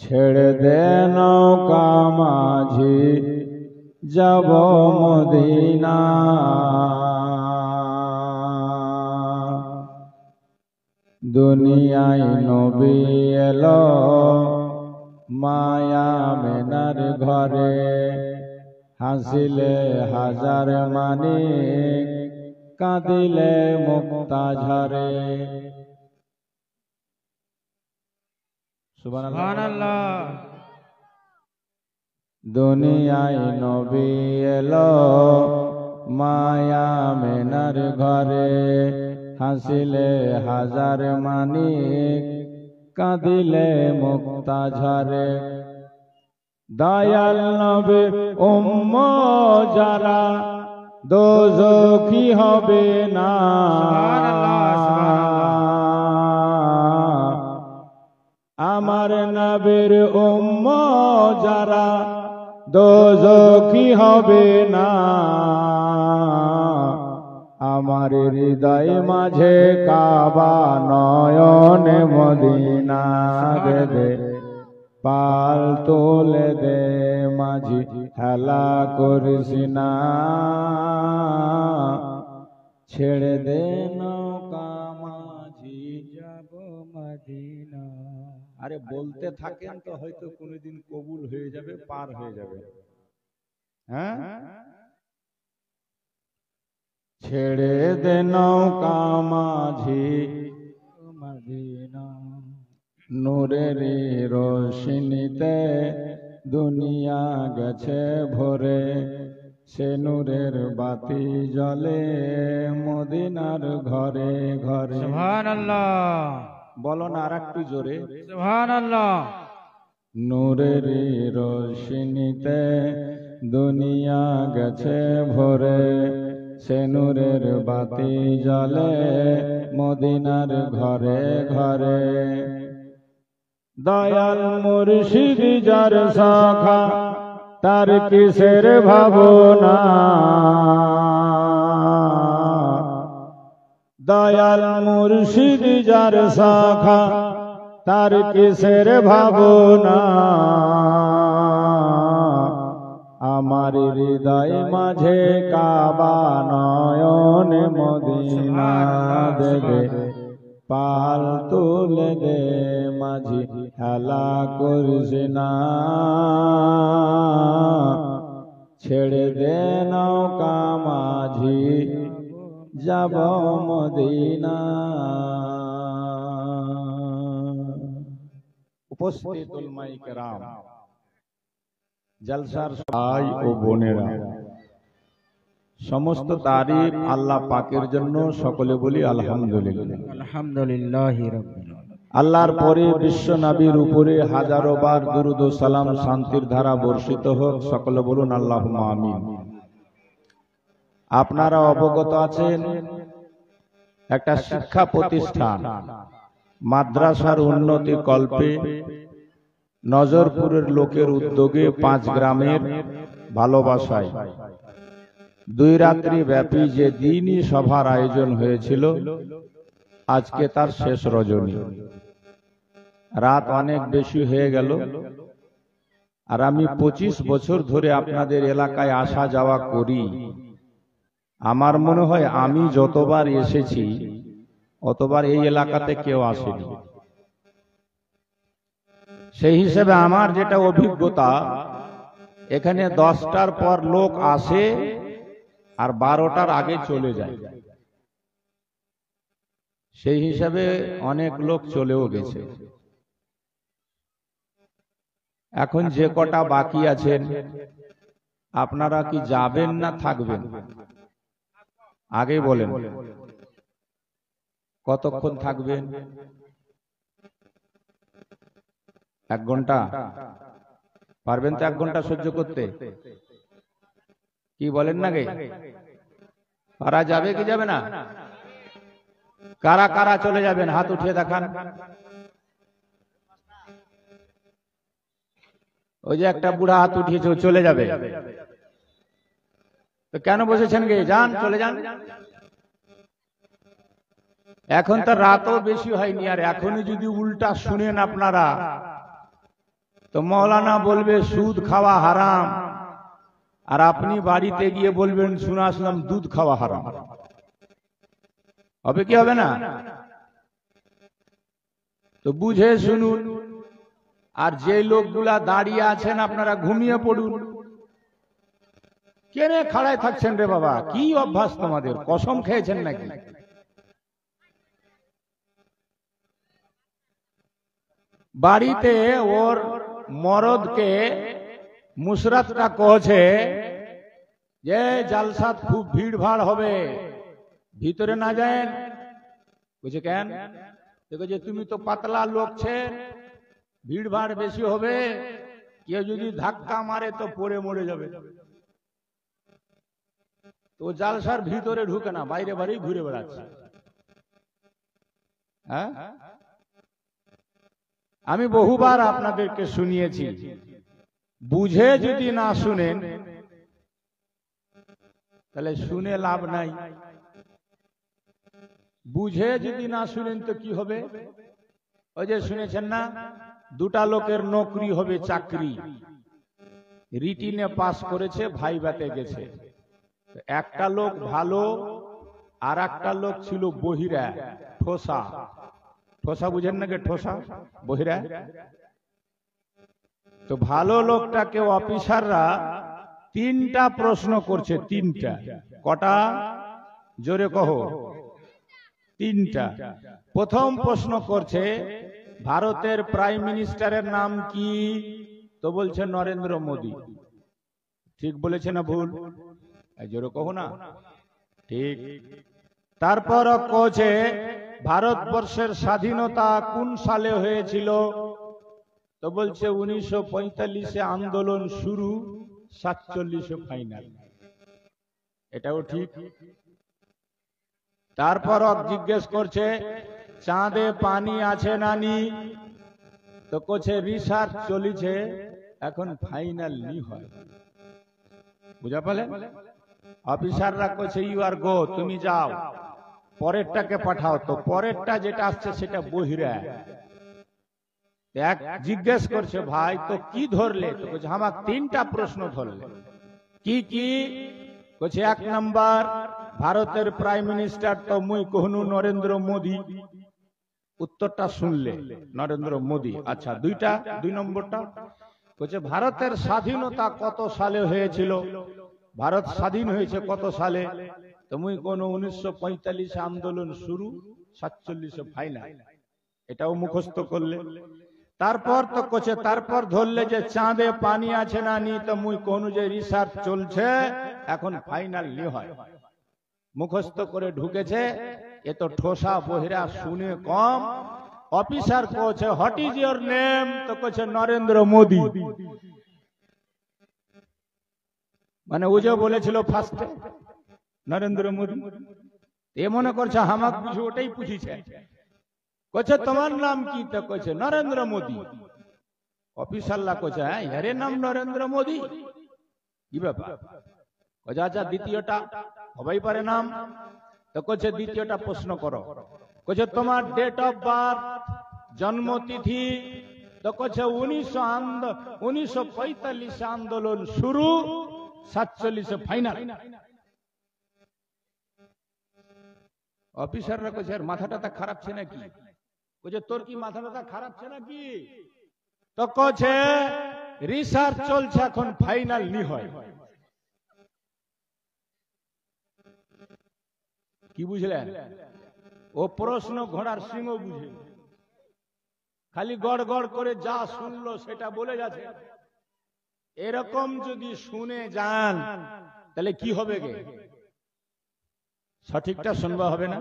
ছেড়ে দে নৌকা মাঝি যাব মদিনা। দুনিয়ায় নবী এলো মায়া মেনার ঘরে, হাসিলে হাজার মানিক কাঁদিলে মুক্তা ঝরে। সুবহানাল্লাহ। দুনিয়ায় নবী এলো মায়া মেনার ঘরে, হাসিলে হাজার মানিক কাঁদিলে মুক্তা ঝরে। দয়াল নবী উম্মত যারা দোজখী হবে না। আমার নবীর উম্মত যারা দোজখী হবে না। আমার হৃদয় মাঝে কাবা নয়নে মদিনা দে, পাল তোলে দে মাঝি হেলা করিস না। ছেড়ে দে নৌকা মাঝি যাব মদিনা। আরে বলতে থাকেন তো হয়তো কোনোদিন কবুল হয়ে যাবে, পার হয়ে যাবে। হ্যাঁ, ছেড়ে দে নৌকা মাঝি মদিনা। নূরের রোশনীতে দুনিয়া গেছে ভরে, সে নূরের বাতি জ্বলে মদিনার ঘরে ঘরে। সুবহানাল্লাহ। বলো না আর একটু জোরে, সুবহানাল্লাহ। নূরের রোশনীতে দুনিয়া গেছে ভরে, সে নূরের বাতি জ্বলে মদিনার ঘরে ঘরে। দয়াল মুর্শিদ যার শাখা তার কিসের ভাবনা। দয়াল মুর্শিদ যার শাখা তার কিসের ভাবনা। আমার হৃদয় মাঝে কাবা নয়নে মদিনা দেবে, পাল তুলে দে মাঝি হেলা করিস না। ছেড়ে দে নৌকা মাঝি যাব মদিনা। উপস্থিত উলামায়ে কেরাম, জলসার ভাই ও বোনেরা, সমস্ত তারিফ আল্লাহ পাকের জন্য। সকলে বলি আলহামদুলিল্লাহ। আলহামদুলিল্লাহি রাব্বিল আলামিন। আল্লাহর পরে বিশ্ব নবীর উপরে হাজারো বার দুরূদ ও সালাম শান্তির ধারা বর্ষিত হোক। সকলে বলুন আল্লাহুম্মা আমিন। আপনারা অবগত আছেন, একটা শিক্ষা প্রতিষ্ঠান মাদ্রাসার উন্নতি কল্পে নজরপুরের লোকের উদ্যোগে 5 গ্রামের ভালোবাসায় 2 রাত্রি ব্যাপী যে দিনই সভার আয়োজন হয়েছিল, আজকে তার শেষ রজনী। রাত অনেক বেশি হয়ে গেল, আর আমি 25 বছর ধরে আপনাদের এলাকায় আসা যাওয়া করি। আমার মনে হয় আমি যতবার এসেছি অতবার এই এলাকাতে কেউ আসেনি। সেই হিসেবে আমার যেটা অভিজ্ঞতা, এখানে 10টার পর লোক আসে আর 12টার আগে চলে যায়। সেই হিসাবে অনেক লোক চলেও গেছে। এখন যে কটা বাকি আছেন, আপনারা কি যাবেন না থাকবেন? আগে বলেন, কতক্ষণ থাকবেন? 1 ঘন্টা? পারবেন তো 1 ঘন্টা সহ্য করতে? কি বলেন না গে? পারা যাবে কি যাবে না? কারা কারা চলে যাবেন হাত উঠিয়ে দেখান। ওই যে একটা বুড়া হাত উঠিয়েছে, চলে যাবে। তো কেন বসেছেন গে? যান, চলে যান। এখন তো রাতও বেশি হয়নি, আর এখনই যদি উল্টা শুনেন আপনারা তো মৌলানা বলবে সুদ খাওয়া হারাম, আর আপনি বাড়িতে গিয়ে বলবেন শুনে আসলাম দুধ খাওয়া হারাম। হবে কি হবে না? তো বুঝে শুনুন। আর যে লোকগুলা দাঁড়িয়ে আছেন আপনারা ঘুমিয়ে পড়ুন। কেনে খাড়ায় থাকছেন রে বাবা? কি অভ্যাস তোমাদের? কসম খেয়েছেন নাকি? বাড়িতে ওর মরদকে মুশরাতটা কহছে যে জালসাত খুব ভিড় ভাড় হবে, ভিতরে না যান। বুঝে কেন? দেখো যে তুমি তো পাতলা লোক ছে, ভিড় ভাড় বেশি হবে, কেউ যদি ধাক্কা মারে তো পড়ে মরে যাবে। তো জালসার ভিতরে ঢুকে না, বাইরে বাইরেই ঘুরে বেড়াচ্ছে। হ্যাঁ, আমি বহুবার আপনাদেরকে শুনিয়েছি। বুঝে যদি না শুনেন তাহলে শুনে লাভ নাই। বুঝে যদি না শুনেন তো কি হবে? ওই যে শুনেছেন না, দুটা লোকের নকরি হবে, চাকরি, রিটিনে পাস করেছে, ভাইভাতে গেছে। একটা লোক ভালো, আর একটা লোক ছিল বহিরা, ঠোসা। ঠোসা বুঝেন নাকি? ঠোসা বহিরা। তো ভালো লোকটাকে অফিসাররা তিনটা প্রশ্ন করছে। তিনটা। কটা? জোরে কহো। তিনটা। প্রথম প্রশ্ন করছে, ভারতের প্রাইম মিনিস্টারের নাম কি? তো বলছে নরেন্দ্র মোদী। ঠিক বলেছে না ভুল? জোরে কহো না। ঠিক। তারপর কছে ভারতবর্ষের স্বাধীনতা কোন সালে হয়েছিল? তো বলছে 1945-এ আন্দোলন শুরু, 47-এ ফাইনাল। এটাও ঠিক। তারপর জিজ্ঞেস করছে চাঁদে পানি আছে না নি? তো কোছে রিসার্চ চলিছে, এখন ফাইনাল নি হয়। বুঝা পেলেন? অফিসাররা কোছে ইউ আর গো, তুমি যাও, পরেরটাকে পাঠাও। তো পরেরটা যেটা আসছে সেটা বহিরা। এক জিজ্ঞেস করছে ভাই তো কি ধরলে? তো বলছে আমার তিনটা প্রশ্ন ধরলে। কি কি? বলছে এক নাম্বার, ভারতের প্রাইম মিনিস্টার তো মুই কহনু নরেন্দ্র মোদী। উত্তরটা শুনলে নরেন্দ্র মোদী। আচ্ছা, দুই নম্বরটা বলছে ভারতের স্বাধীনতা কত সালে হয়েছিল? ভারত স্বাধীন হয়েছে কত সালে? তো মুই কোন 1945-এ আন্দোলন শুরু, 47-এ ফাইনাল। এটাও মুখস্থ করলে। তারপর তো কোছে তারপর ধরলে যে চাঁদে পানি আছে না নি? তো মুই কোন যে রিসার্চ চলছে, এখন ফাইনাল নি হয়। মুখস্থ করে ঢুকেছে। এ তো ঠোসা বহিরা, শুনে কম। অফিসার কোছে হোয়াট ইজ ইওর নেম? তো কোছে নরেন্দ্র মোদী। মানে ও যে বলেছিল ফার্স্টে নরেন্দ্র মোদী, এ মনে করছে হামাক কিছু ওটাই পুছিছে। কোছে তোমার নাম কি? তো কোছে নরেন্দ্র মোদী। অফিসাররা কোছে হ্যাঁ এর নাম নরেন্দ্র মোদী? কি ব্যাপার? কোছে আচ্ছা দ্বিতীয়টা হবাই পারে নাম। তো কোছে দ্বিতীয়টা প্রশ্ন করো। কোছে তোমার ডেট অফ বার্থ, জন্মতিথি? তো কোছে 1945-এ আন্দোলন শুরু, 47-এ ফাইনাল। অফিসাররা কোছে মাথাটা খারাপ ছে নাকি? কোছে তোর কি মাথাটা খারাপ ছে নাকি? তো কোছে রিসার্চ চলছে, এখন ফাইনাল নি হয়। কি বুঝলেন? ও প্রশ্ন ঘোড়ার সিংহ বুঝে, খালি গড় গড় করে যা শুনলো সেটা বলে যাচ্ছে। এরকম যদি শুনে যান তাহলে কি হবে গে? সঠিকটা শুনবা হবে না?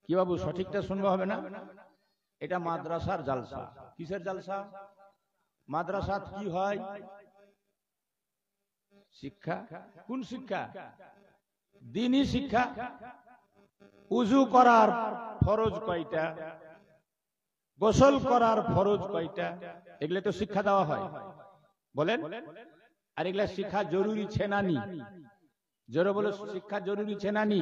কি বাবু, সঠিকটা শুনবা হবে না? এটা মাদ্রাসার জালসা। কিসের জালসা? মাদ্রাসাত কি হয়? শিক্ষা। কোন শিক্ষা? দ্বীনি শিক্ষা। উজু করার ফরজ কয়টা? গোসল করার ফরজ কয়টা? এগুলো তো শিক্ষা দেওয়া হয়, বলেন। আর এগুলা শিক্ষা জরুরি ছে না নি? জোরে বলে, শিক্ষা জরুরি ছে না নি?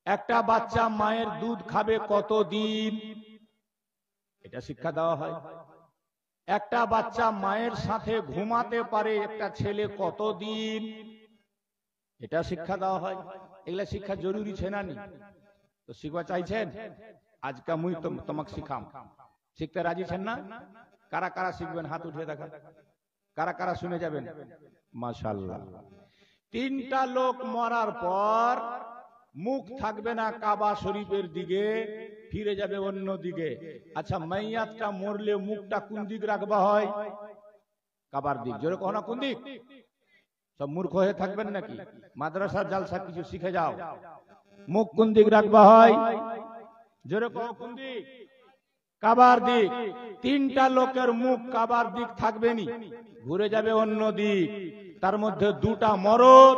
একটা বাচ্চা মায়ের দুধ খাবে কতদিন, এটা শিক্ষা দেওয়া হয়। একটা বাচ্চা মায়ের সাথে ঘুমাতে পারে একটা ছেলে কতদিন, এটা শিক্ষা দেওয়া হয়। এগুলা শিক্ষা জরুরি ছে না নি? তো শিখবা চাইছেন? আজকে মুই তোমাকে শিখাম। শিখতে রাজি ছেন না? কারা কারা শিখবেন হাত উঠিয়ে দেখা। কারা কারা শুনে যাবেন? মাশাআল্লাহ। তিনটা লোক মরার পর মুখ থাকবে না কাবা শরীফের দিকে, ফিরে যাবে অন্য দিকে। আচ্ছা, মাইয়াতটা মরলে মুখটা কোন দিক রাখবা হয়? কাবার দিক। জোরে কখনো কোন দিক? সব মূর্খ হয়ে থাকবেন নাকি? মাদ্রাসা জালসা কিছু শিখে যাও। মুখ কোন দিক রাখবা হয়? জোরে কহ কোন দিক? কাবার দিক। তিনটা লোকের মুখ কাবার দিক থাকবে নি, ঘুরে যাবে অন্য দিক। তার মধ্যে দুটা মরদ,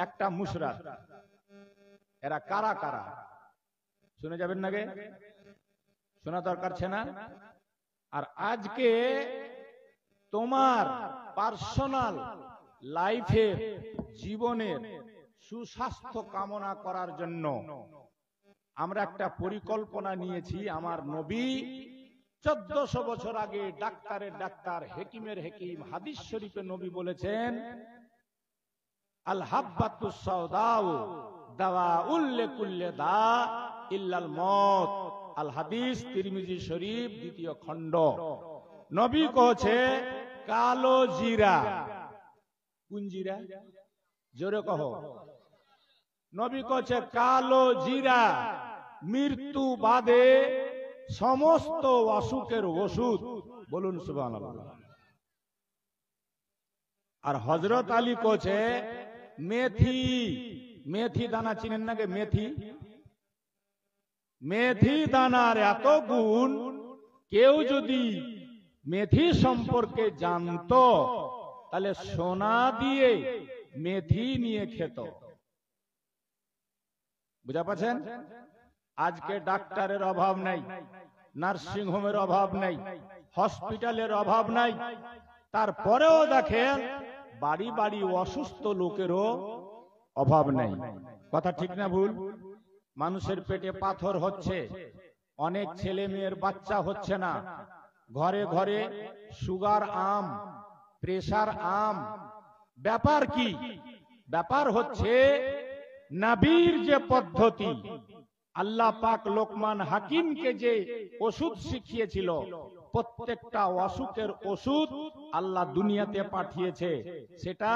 একটা মুশরাক। এরা কারা কারা শুনে যাবেন নাকি? শোনা দরকার ছে না? আর আজকে তোমার পার্সোনাল লাইফের, জীবনের সুস্বাস্থ্য কামনা করার জন্য আমরা একটা পরিকল্পনা নিয়েছি। আমার নবী 1400 বছর আগে ডাক্তারের ডাক্তার, হেকিমের হেকিম, হাদিস শরীফে নবী বলেছেন, আল হাব্বাতুস সাওদাউ দাওয়াউল লিকুল্লি দা ইল্লাল মউত। আল হাদিস, তিরমিজি শরীফ, দ্বিতীয় খণ্ড। নবী কইছে কালো জিরা। কোন জিরা? জোরে কহ। নবী কইছে কালো জিরা মৃত্যু বাদে সমস্ত অসুখের ওষুধ। বলুন সুবহানাল্লাহ। আর হযরত আলী কইছে মেথি। মেথি দানা চিনেন নাকি? মেথি, মেথি দানার এত গুণ, কেউ যদি মেথি সম্পর্কে জানতো তাহলে সোনা দিয়ে মেথি নিয়ে খেত। বুঝা পাচ্ছেন? আজকে ডাক্তারের অভাব নাই, নার্সিং হোমের অভাব নাই, হসপিটালের অভাব নাই। তারপরেও দেখেন বাড়ি বাড়ি অসুস্থ লোকেরও অভাব নাই। কথা ঠিক না ভুল? মানুষের পেটে পাথর হচ্ছে, অনেক ছেলে মেয়ের বাচ্চা হচ্ছে না, ঘরে ঘরে সুগার আম, প্রেসার আম। ব্যাপার কি? ব্যাপার হচ্ছে নবীর যে পদ্ধতি, আল্লাহ পাক লোকমান হাকিমকে যে ওষুধ শিখিয়েছিল, প্রত্যেকটা অসুখের ওষুধ আল্লাহ দুনিয়াতে পাঠিয়েছে। সেটা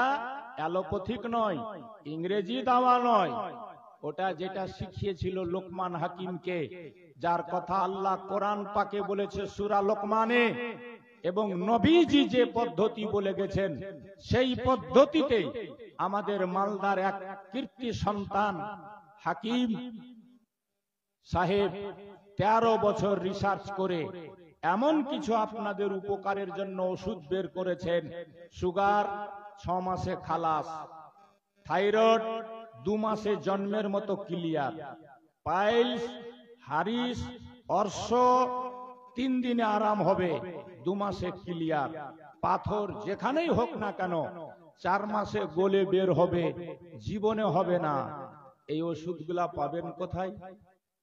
অ্যালোপ্যাথিক নয়, ইংরেজি দাওয়া নয়। ওটা যেটা শিখিয়েছিল লোকমান হাকিমকে, যার কথা আল্লাহ কোরআন পাকে বলেছে সূরা লোকমানে, এবং নবীজি যে পদ্ধতি বলে গেছেন সেই পদ্ধতিতে আমাদের মালদার এক কীর্তি সন্তান হাকিম সাহেব 13 বছর রিসার্চ করে এমন কিছু আপনাদের উপকারের জন্য ওষুধ বের করেছেন। সুগার 6 মাসে খালাস, থাইরয়েড 2 মাসে জন্মের মতো ক্লিয়ার, পাইলস, হারিস, অর্শ 3 দিনে আরাম হবে, 2 মাসে ক্লিয়ার, পাথর যেখানেই হোক না কেন 4 মাসে গলে বের হবে, জীবনে হবে না। এই ওষুধগুলা পাবেন কোথায়?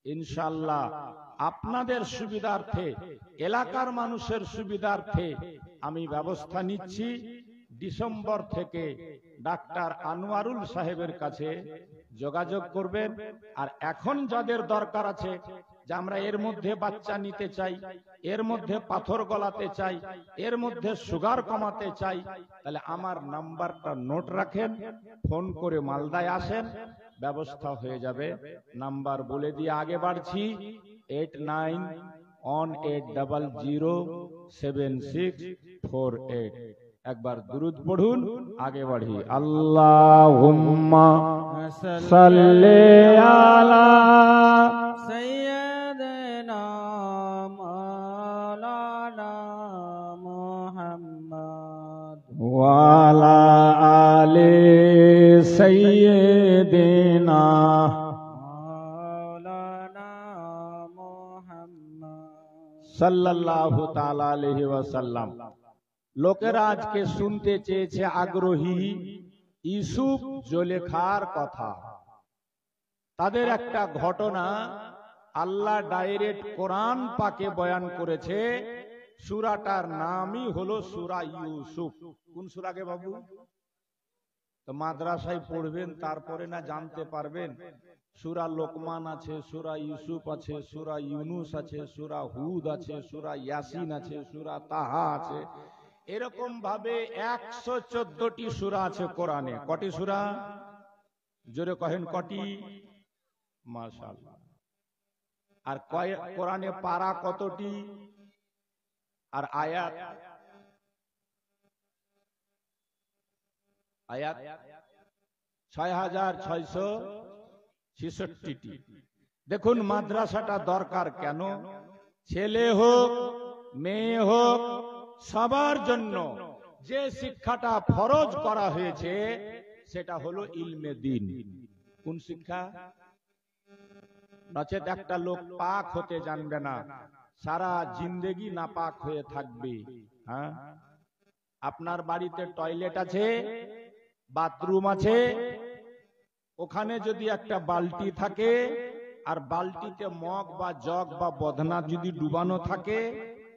ইনশাআল্লাহ আপনাদের সুবিধার্থে, এলাকার মানুষের সুবিধার্থে আমি ব্যবস্থা নিচ্ছি। ডিসেম্বর থেকে ডাক্তার আনোয়ারুল সাহেবের কাছে যোগাযোগ করবেন। আর এখন যাদের দরকার আছে যে আমরা এর মধ্যে বাচ্চা নিতে চাই, এর মধ্যে পাথর গলাতে চাই, এর মধ্যে সুগার কমাতে চাই, তাহলে আমার নাম্বারটা নোট রাখেন, ফোন করে মালদায় আসেন, ব্যবস্থা হয়ে যাবে। নাম্বার বলে দিয়ে আগে বাড়ছি, 8918007648। একবার দুরুদ পড়ুন, আগে বাড়ি। আল্লাহুম্মা সাল্লি আলা সাইয়্যিদিনা মাওলানা মুহাম্মদ ওয়া আলা আলি সাইয়্যিদিনা মাওলানা মুহাম্মদ সাল্লাল্লাহু তাআলা আলাইহি ওয়াসাল্লাম। লোকেরা আজকে শুনতে চেয়েছে আগ্রহী ইউসুফ জুলেখার কথা। তাদের একটা ঘটনা আল্লাহ ডাইরেক্ট কোরআন পাকে বয়ান করেছে। সূরাটার নামই হলো সূরা ইউসুফ। কোন সূরাকে বাবু? তো মাদ্রাসায় পড়বেন তারপরে না জানতে পারবেন। সূরা লোকমান আছে, সূরা ইউসুফ আছে, সূরা ইউনুস আছে, সূরা হুদ আছে, সূরা ইয়াসিন আছে, সূরা তাহা আছে। এরকম ভাবে 114টি সূরা আছে কোরআনে। কটি সূরা? জোরে কহেন কটি? মাশাআল্লাহ। আর কোরআনে পারা কতটি? আর আয়াত? আয়াত 6666টি। দেখুন মাদ্রাসাটা দরকার কেন? ছেলে হোক মেয়ে হোক সবার জন্য যে শিক্ষাটা ফরজ করা হয়েছে সেটা হলো ইলমে দ্বীন। কোন শিক্ষা? নচেত একটা লোক পাক হতে জানবে না, সারা জিন্দেগি নাপাক হয়ে থাকবে। হ্যাঁ, আপনার বাড়িতে টয়লেট আছে, বাথরুম আছে, ওখানে যদি একটা বালতি থাকে আর বালতিতে মগ বা জগ বা বদনা যদি ডুবানো থাকে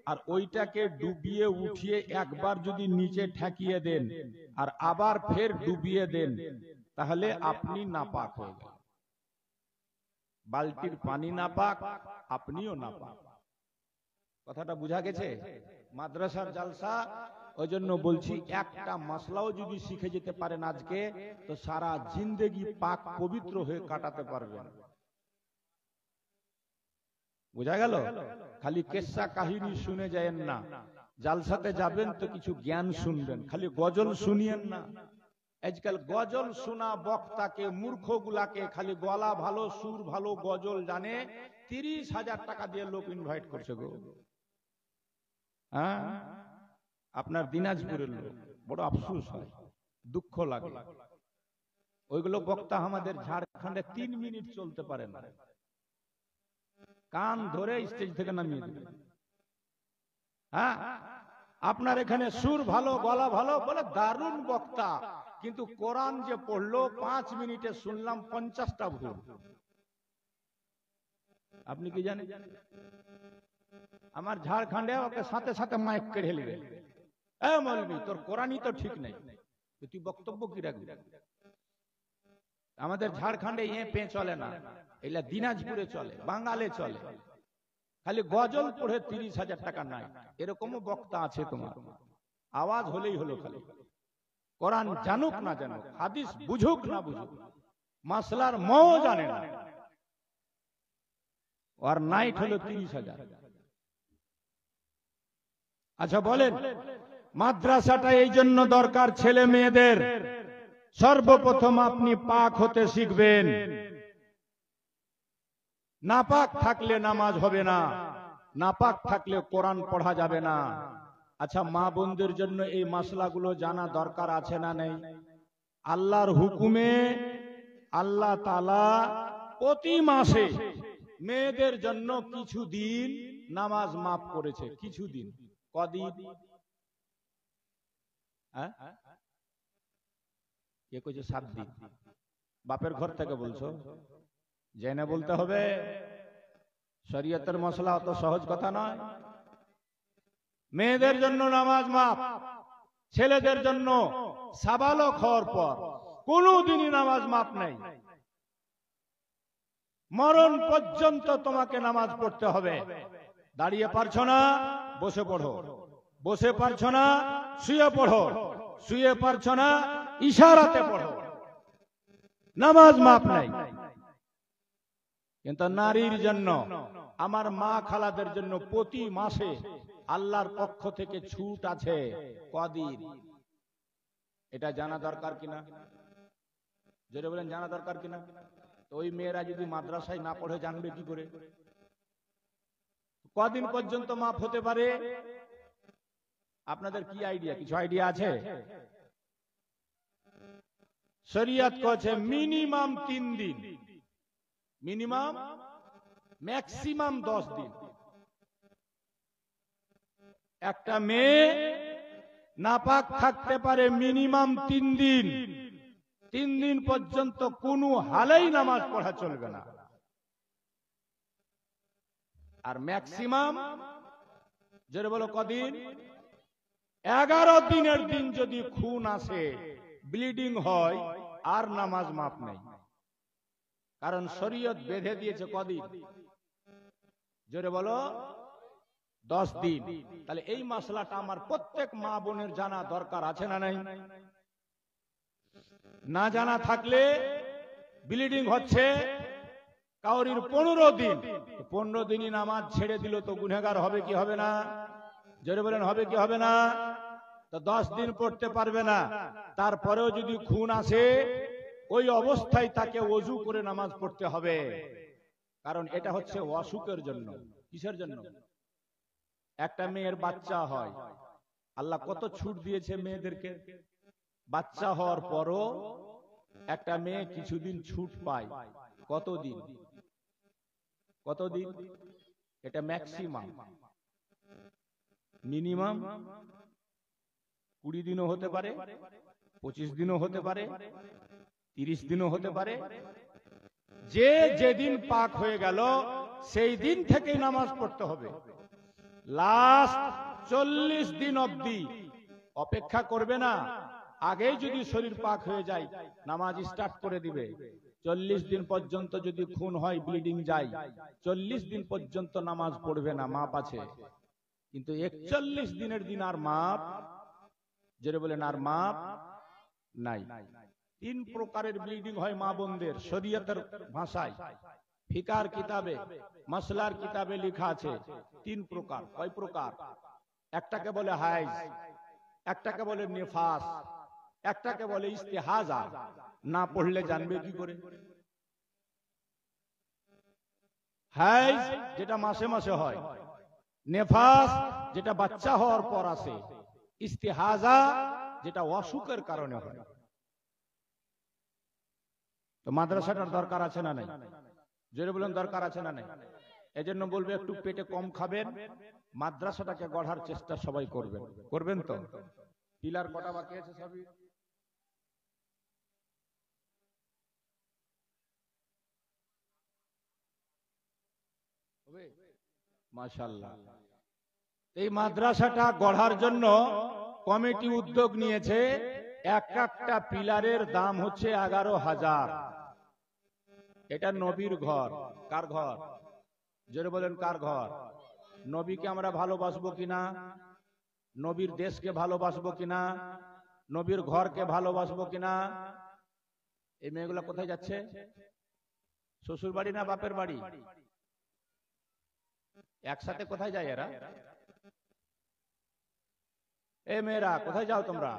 আর ওইটাকে ডুবিয়ে উঠিয়ে একবার যদি নিচে ঠেকিয়ে দেন আর আবার ফের ডুবিয়ে দেন, তাহলে আপনি নাপাক হয়ে গেলেন। বালতির পানি নাপাক, আপনিও নাপাক। কথাটা বোঝা গেছে? মাদ্রাসার জালসা, ওই জন্য বলছি একটা মাসলাও যদি শিখে যেতে পারেন আজকে, তো সারা জিন্দেগি পাক পবিত্র হয়ে কাটাতে পারবেন। বোঝা গেল? খালি কেসা কাহিনী শুনে যায়েন না, জালসাতে যাবেন তো কিছু জ্ঞান শুনবেন। খালি গজল শুনিয়েন না। আজকাল গজল শোনা বক্তাকে, মূর্খগুলাকে, খালি গলা ভালো, সুর ভালো, গজল জানে, 30,000 টাকা দিয়ে লোক ইনভাইট করছে গো। হ্যাঁ, আপনার দিনাজপুরের লোক। বড় আফসোস হয়, দুঃখ লাগে। ওইগুলো বক্তা আমাদের ঝাড়খণ্ডে 3 মিনিট চলতে পারে না, কান ধরে স্টেজ থেকে নামিয়ে দেবে। হ্যাঁ, আপনার এখানে সুর ভালো, গলা ভালো বলে দারুণ বক্তা, কিন্তু কোরআন যে পড়লো 5 মিনিটে শুনলাম 50টা ভুল। আপনি কি জানেন? আমার ঝাড়খণ্ডে ওকে সাথে সাথে মাইক কেড়ে নেবে। এ মৌলবি, তোর কোরআনই তো ঠিক নেই, তুই বক্তব্য কি রাখবি? আমাদের ঝাড়খণ্ডে পে চলে না, এগুলা দিনাজপুরে চলে, বাঙালে চলে। খালি গজল পড়ে 30,000 টাকা নাই। এরকমও বক্তা আছে তোমার। আওয়াজ হলেই হলো, খালি কোরআন জানুক না জানুক, হাদিস বুঝুক না বুঝুক, মাসলার মও জানে না, আর নাইট হলো 30,000। আচ্ছা বলেন, মাদ্রাসাটা এই জন্য দরকার ছেলে মেয়েদের। সর্বপ্রথম আপনি পাক হতে শিখবেন। নাপাক থাকলে নামাজ হবে না, নাপাক থাকলে কোরআন পড়া যাবে না। আচ্ছা, মা বোনদের জন্য এই মাসলাগুলো জানা দরকার আছে না নেই? আল্লাহর হুকুমে আল্লাহ তাআলা প্রতি মাসে মেয়েদের জন্য কিছু দিন নামাজ মাফ করেছে। কিছু দিন, কদিন? হ্যাঁ, কে কইছে 7 দিন? বাপের ঘর থেকে বলছো, জেনে বলতে হবে। শরীয়তের মশলা অত সহজ কথা নয়। মেয়েদের জন্য নামাজ মাফ, ছেলেদের জন্য সাবালক হওয়ার পর কোনদিনই নামাজ মাফ নেই। মরণ পর্যন্ত তোমাকে নামাজ পড়তে হবে। দাঁড়িয়ে পারছো না, বসে পড়ো। বসে পারছো না, শুয়ে পড়ো। শুয়ে পারছো না, ইশারাতে পড়ো। নামাজ মাফ নাই। কিন্তু নারীর জন্য, আমার মা খালাদের জন্য প্রতি মাসে আল্লাহর পক্ষ থেকে ছুট আছে। কদিন? এটা জানা দরকার কিনা? যেটা বলেন জানা দরকার কিনা? তো ওই মেয়েরা যদি মাদ্রাসায় না পড়ে জানবে কি করে? কদিন পর্যন্ত মাফ হতে পারে? আপনাদের কি আইডিয়া? কিছু আইডিয়া আছে? শরীয়ত কইছে মিনিমাম 3 দিন, মিনিমাম, ম্যাক্সিমাম 10 দিন। একটা মেয়ে নাপাক থাকতে পারে মিনিমাম 3 দিন, 3 দিন পর্যন্ত কোনো হালেই নামাজ পড়া চলবে না। আর ম্যাক্সিমাম যেটা বলো কদিন, 11 দিনের দিন যদি খুন আসে, ব্লিডিং হয়, আর নামাজ মাপ নেই। কারণ শরীয়ত বেঁধে দিয়েছে কদিন, জোরে বলো 10 দিন। তাহলে এই মাসলাটা আমার প্রত্যেক মা বোনের জানা দরকার আছে না নাই? না জানা থাকলে ব্লিডিং হচ্ছে কাউরির 15 দিন, 15 দিনই নামাজ ছেড়ে দিল তো গুনাহগার হবে কি হবে না? জোরে বলেন হবে কি হবে না? তো 10 দিন পড়তে পারবে না। তারপরেও যদি খুন আসে, ওই অবস্থায় তাকে ওযু করে নামাজ পড়তে হবে। কারণ এটা হচ্ছে অসুখের জন্য। কিসের জন্য? একটা মেয়ের বাচ্চা হয়, আল্লাহ কত ছুট দিয়েছে মেয়েদেরকে। বাচ্চা হওয়ার পরও একটা মেয়ে কিছুদিন ছুট পায়। কতদিন? কতদিন? এটা ম্যাক্সিমাম। মিনিমাম 20 দিনও হতে পারে, 25 দিনও হতে পারে, 30 দিনও হতে পারে। যে যেদিন পাক হয়ে গেল সেই দিন থেকেই নামাজ পড়তে হবে। লাস্ট 40 দিন অবধি অপেক্ষা করবে না। আগেই যদি শরীর পাক হয়ে যায়, নামাজ স্টার্ট করে দিবে। 40 দিন পর্যন্ত যদি খুন হয়, ব্লিডিং যায়, 40 দিন পর্যন্ত নামাজ পড়বে না, মাপ আছে। কিন্তু 41 দিনের দিন আর মাপ, যেটা বলেন আর মাপ নাই। 3 প্রকারের ব্লিডিং হয় মা বোনদের শরীয়তের ভাষায়, ফিকার কিতাবে, মাসলার কিতাবে লেখা আছে 3 প্রকার। কয় প্রকার? একটাকে বলে হাইজ, একটাকে বলে নিফাস, একটাকে বলে ইস্তেহাজা। না পড়লে জানবে কি করে? হাইজ যেটা মাসে মাসে হয়, নেফাস যেটা বাচ্চা হওয়ার পর আসে, ইস্তেহাজা যেটা অসুখের কারণে হয়। তো মাদ্রাসাটার দরকার আছে না নাই? জোরে বলেন দরকার আছে না নাই? এজন্য বলবো একটু পেটে কম খাবেন, মাদ্রাসাটাকে গড়ার চেষ্টা সবাই করবেন। করবেন তো? পিলার কটা বাকি আছে সবই? মাশাআল্লাহ। এই মাদ্রাসাটা গড়ার জন্য কমিটি উদ্যোগ নিয়েছে। একটা পিলারের দাম হচ্ছে 11,000। এটা নবীর ঘর। কার ঘর? জোরে বলেন কার ঘর? নবীকে আমরা ভালোবাসবো কিনা? নবীর দেশকে ভালোবাসবো কিনা? নবীর ঘরকে ভালোবাসবো কিনা? এই মেয়েগুলা কোথায় যাচ্ছে? শ্বশুর বাড়ি না বাপের বাড়ি? একসাথে কোথায় যায় এরা? এ মেয়েরা কোথায় যাও তোমরা?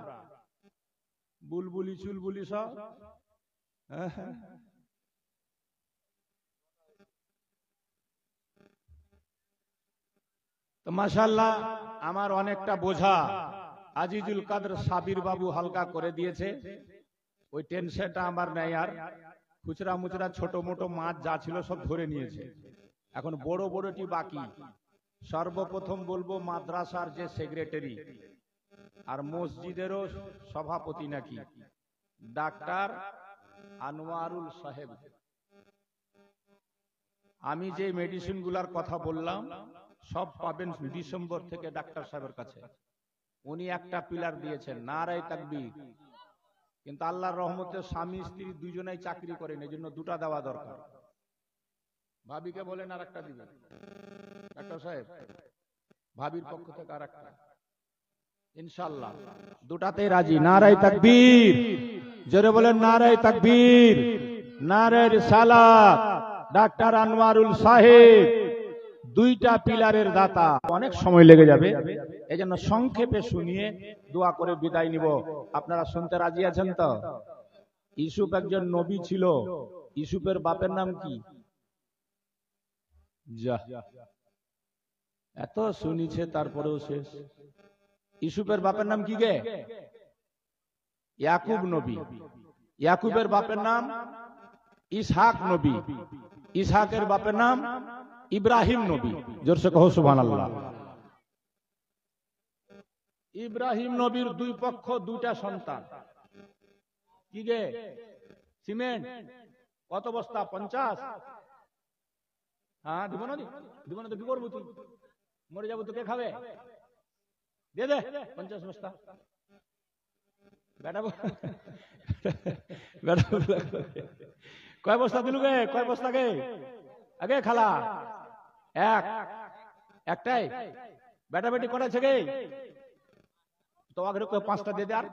বুলবুলি চুলবুলি সব। তো মাশাআল্লাহ, আমার অনেকটা বোঝা আজিজুল কাদের সাবির বাবু হালকা করে দিয়েছে। ওই টেনশনটা আমার নাই আর। খুচরা মুচরা ছোট মোটো মাছ যা ছিল সব ধরে নিয়েছে। এখন বড় বড়টি বাকি। সর্বপ্রথম বলবো মাদ্রাসার যে সেক্রেটারি আর মসজিদেরও সভাপতি নাকি, ডাক্তার আনোয়ারুল সাহেব। আমি যে মেডিসিন গুলার কথা বললাম সব পাবেন ডিসেম্বর থেকে ডাক্তার সাহেবের কাছে। উনি একটা পিলার দিয়েছেন, নারায়ে তাকবীর। কিন্তু আল্লাহর রহমতে স্বামী স্ত্রী দুজনেই চাকরি করেন, এজন্য দুটা দেওয়া দরকার। ভাবিকে বলেন আর একটা দিবেন ডাক্তার সাহেব, ভাবির পক্ষ থেকে আর একটা ইনশাআল্লাহ। দুটাতেই রাজি। নারায়ে তাকবীর। জোরে বলেন নারায়ে তাকবীর, নারায়ে রিসালাত। ডাক্তার আনোয়ারুল সাহেব দুইটা পিলারের দাতা। অনেক সময় লেগে যাবে, এজন্য সংক্ষেপে শুনিয়ে দোয়া করে বিদায় নিব। আপনারা শুনতে রাজি আছেন তো? ইউসুফ একজন নবী ছিল। ইউসুফের বাপের নাম কি? যা, এত শুনিছে তারপরেও শেষ। ইউসুফের বাপের নাম কি গে? ইয়াকুব নবী। ইয়াকুবের বাপের নাম ইসহাক নবী। ইসহাকের বাপের নাম ইব্রাহিম নবী। জোরসে কহো সুবহানাল্লাহ। ইব্রাহিম নবীর দুই পক্ষ দুটা সন্তান। কি গে সিমেন্ট কত বস্তা? 50। হ্যাঁ দিব না, দিব না তো কি করবো? তুই মরে যাবো তো কে খাবে? দিয়ে দে 50 বস্তা। বেটা বেটা কয় বস্তা দিলু গে? কয় বস্তা গে? আগে খালা একটাই। বেটা বেটি করেছে গে? তো আগে 5টা দিয়ে দে। আর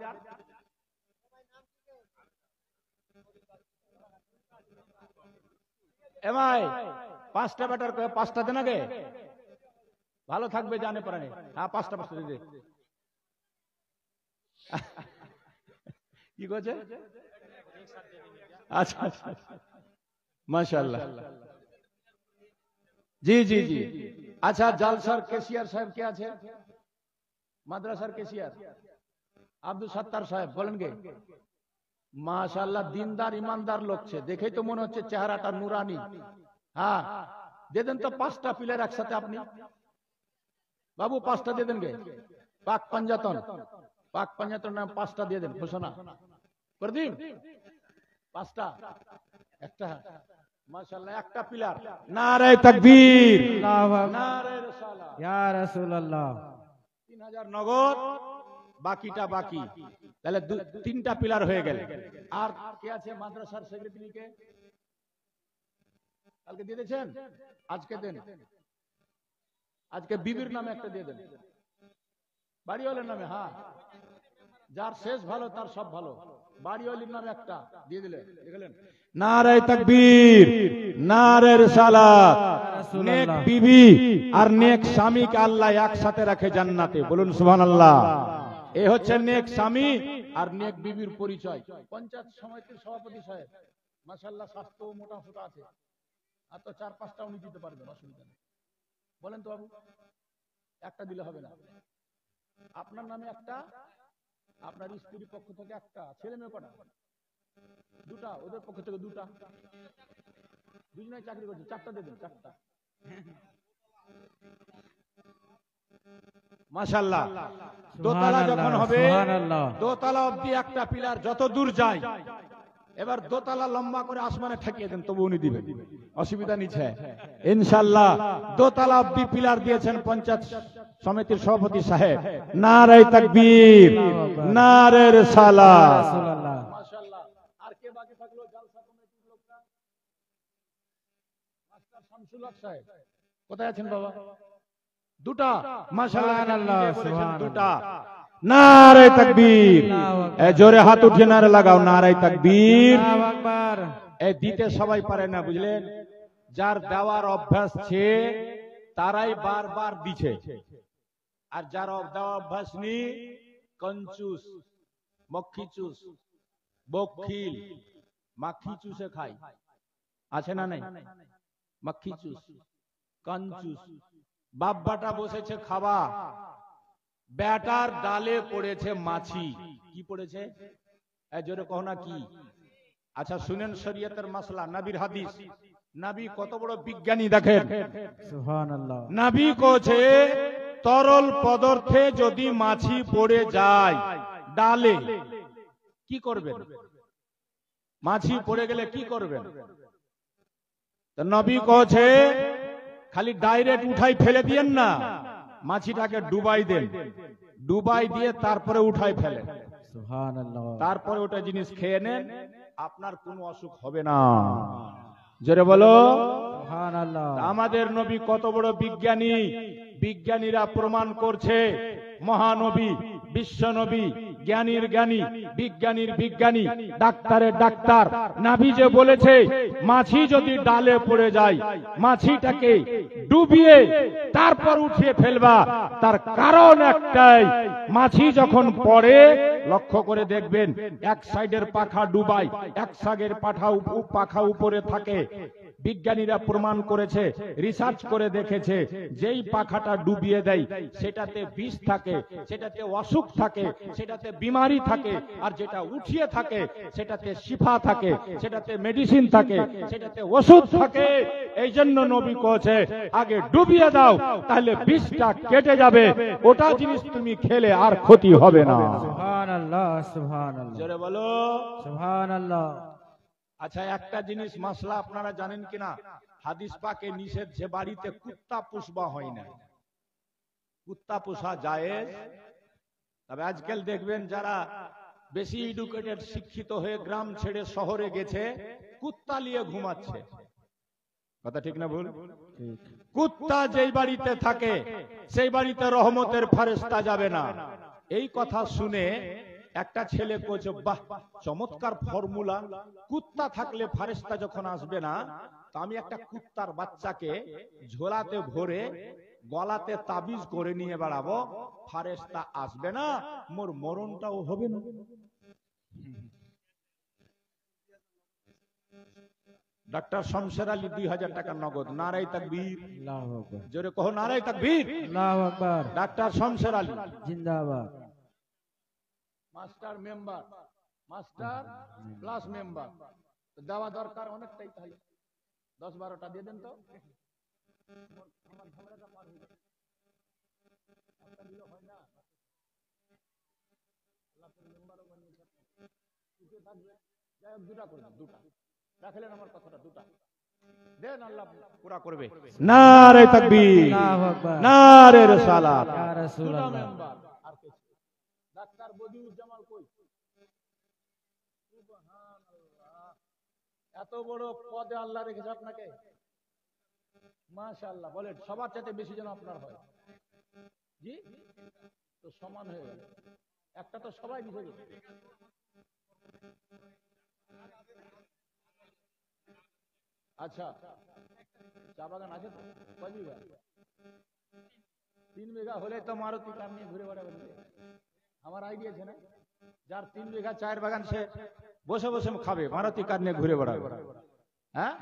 এমাই 5টা বেটার 5টা দে না গে? ভালো থাকবে জানে পারে। হ্যাঁ 5টা দিয়ে দে। কি করছে? আচ্ছা মাশাআল্লাহ। জি জি জি। আচ্ছা জালসার কেশিয়ার সাহেব কে আছে? মাদ্রাসার কেশিয়ার আব্দুল সত্তার সাহেব বলেন গে? মাশাআল্লাহ দিনদার ইমানদার লোক ছে, দেখেই তো মনে হচ্ছে চেহারাটা নুরানি। হ্যাঁ দিয়ে দেন তো 5টা পিলার একসাথে আপনি বাবু 5টা দিয়ে দেন গে। পাক পাঞ্জাতন নাম 5টা দিয়ে দেন। ঘোষণা করে দিন 5টা। একটা মাশাআল্লাহ একটা পিলার। নারে তাকবীর, নারে রিসালাত, ইয়া রাসূলুল্লাহ। 3000 নগদ, বাকিটা বাকি। তাহলে 3টা পিলার হয়ে গেল। আর কে আছে মাদ্রাসার সেক্রেটারি কে? কালকে দিয়ে দিয়েছেন, আজকে দেন। আজকে বিবির নামে একটা দিয়ে দেন, বাড়িওয়ালার নামে। হ্যাঁ যার শেষ ভালো তার সব ভালো। বাড়িওয়ালির নামে একটা দিয়ে দিলে। দেখলেন? নারে তাকবীর, নারে রিসালাত। নেক বিবি আর নেক স্বামীকে আল্লাহ একসাথে রাখে জান্নাতে। বলুন সুবহানাল্লাহ। এ হচ্ছে নেক স্বামী আর নেক বিবির পরিচয়। পঞ্চায়েত সমিতির সভাপতি সাহেব মাশাআল্লাহ স্বাস্থ্য মোটা সোটা আছে। আর তো 4-5টা উনি দিতে পারবেন, অসুবিধা নেই। বলেন তো বাবু, একটা দিলে হবে না? আপনার নামে একটা, আপনার স্ত্রীর পক্ষ থেকে একটা, ছেলে মেয়ে কটা? 2টা, ওদের পক্ষ থেকে 2টা। দুজনেই চাকরি করছে, 4টা দিয়ে দেন। 4টা মাশাআল্লাহ। দোতলা যখন হবে, দোতলা অবধি একটা পিলার যত দূর যায়। এবার দোতলা লম্বা করে আসমানে ঠেকিয়ে দেন, তবু উনি দিবেন, অসুবিধা নিচ্ছে ইনশাআল্লাহ। দোতলা অবধি পিলার দিয়েছেন পঞ্চায়েত সমিতির সভাপতি সাহেব। নারে তাকবীর, নারে রিসালাত। মাশাআল্লাহ। আর কে বাকি থাকলো জালসা কমিটির লোকরা? মাস্টার শামসুল হক সাহেব কোথায় আছেন বাবা? 2টা মাশাআল্লাহ, সুবহানাল্লাহ। 2টা। নারে তাকবীর, জোরে হাত উঠিয়ে নারে লাগাও, নারে তাকবীর। আল্লাহু আকবার। এই দিতে সবাই পারে না, বুঝলেন? যার দেওয়ার অভ্যাস ছে তারাই বারবার দিছে, আর যার দেওয়ার অভ্যাস নেই কঞ্চুস, মক্খিচুস, বখিল, মাখি চুষে খায়। আছে না নাই? মক্খিচুস, কঞ্চুস। বাব্বাটা বসেছে খাওয়া, ব্যাটার ডালে পড়েছে মাছি। কি পড়েছে? জোরে কहो না কি? আচ্ছা শুনেন শরীয়তের মাসলা, নবীর হাদিস। নবী কত বড় বিজ্ঞানী দেখেন, সুবহানাল্লাহ। নবী কোছে তরল পদার্থে যদি মাছি পড়ে যায় ডালে, কি করবেন? মাছি পড়ে গেলে কি করবেন? তো নবী কোছে খালি ডাইরেক্ট উঠাই ফেলে দিয়েন না, মাছিটাকে ডুবাই দেন, ডুবাই দিয়ে তারপরে উঠাই ফেলেন, সুবহানাল্লাহ। তারপরে ওটা জিনিস খেয়ে নেন, আপনার কোনো অসুখ হবে না। জোরে বলো সুবহানাল্লাহ। আমাদের নবী কত বড় বিজ্ঞানী, বিজ্ঞানীরা প্রমাণ করছে মহানবী, বিশ্ব নবী, জ্ঞানীর জ্ঞানী, বিজ্ঞানীর বিজ্ঞানী, ডাক্তারের ডাক্তার। নবী যে বলেছে মাছি যদি ডালে পড়ে যায় মাছিটাকে ডুবিয়ে তারপর উঠিয়ে ফেলবা, তার কারণ একটাই, মাছি যখন পড়ে লক্ষ্য করে দেখবেন এক সাইডের পাখা ডুবায়, এক সাইডের পাখা উপরে থাকে। বিজ্ঞানীরা প্রমাণ করেছে, রিসার্চ করে দেখেছে, যেই পাখাটা ডুবিয়ে দেয় সেটাতে বিষ থাকে, সেটাতে অসুখ থাকে, সেটাতে বিমারি থাকে, আর যেটা উঠিয়ে থাকে সেটাতে শিফা থাকে, সেটাতে মেডিসিন থাকে, সেটাতে ওষুধ থাকে। এই জন্য নবী কয়েছে আগে ডুবিয়ে দাও, তাহলে বিষটা কেটে যাবে, ওটা জিনিস তুমি খেলে আর ক্ষতি হবে না। সুবহানাল্লাহ, সুবহানাল্লাহ, জোরে বলো সুবহানাল্লাহ। আচ্ছা, একটা জিনিস মাসলা আপনারা জানেন কিনা, হাদিস পাকে নিষেধ যে বাড়িতে কুত্তা পুষবা হয় না। কুত্তা পোষা জায়েজ, তবে আজকাল দেখবেন যারা বেশি এডুকেটেড শিক্ষিত হয়ে গ্রাম ছেড়ে শহরে গেছে, কুত্তা নিয়ে ঘুমাচ্ছে। কথা ঠিক না ভুল? কুত্তা যেই বাড়িতে থাকে সেই বাড়িতে রহমতের ফেরেশতা যাবে না। এই কথা শুনে একটা ছেলে কইছে, বাহ চমৎকার ফর্মুলা, কুত্তা থাকলে ফেরেশতা যখন আসবে না, তো আমি একটা কুত্তার বাচ্চাকে ঝোলাতে ভরে গলাতে তাবিজ করে নিয়ে বেড়াবো, ফেরেশতা আসবে না, মোর মরণটাও হবে না। ডাক্তার শমশের আলী 2000 টাকা নগদ। নারাই তাকবীর, আল্লাহু আকবার, জোরে কহো নারাই তাকবীর, আল্লাহু আকবার। ডাক্তার শমশের আলী জিন্দাবাদ। Master member, master plus member দেওয়া দরকার অনেকটাই, তাই 10-12টা দিয়ে দেন তো। দুটা করে দাও, দুটা রাখলেন আমার কথাটা, দুটা দেন, আল্লাহ পুরা করবে। নারে তাকবীর, আল্লাহু আকবার, নারে রিসালাত, ইয়া রাসূলুল্লাহ। মেম্বার আর কিছু। ডাক্তার বদিউর জামাল কই? সুবহানাল্লাহ, এত বড় পদে আল্লাহ রেখেছে আপনাকে, মাশাআল্লাহ। বলেন সবার চাইতে বেশি যেন আপনার হয়। জি, তো সমান হয়ে গেল, একটা তো সবাই দিতে গেছে। আচ্ছা, চা বাগান আছে তো? কয় বিঘা? 3 বিঘা হলে তো মারুতি কার নিয়ে ঘুরে বেড়াবেন। আমার আইডিয়া আছে না, যার 3 বিঘা চায়ের বাগান সে বসে বসে খাবে, মারুতি কার নিয়ে ঘুরে বেড়াবে। হ্যাঁ,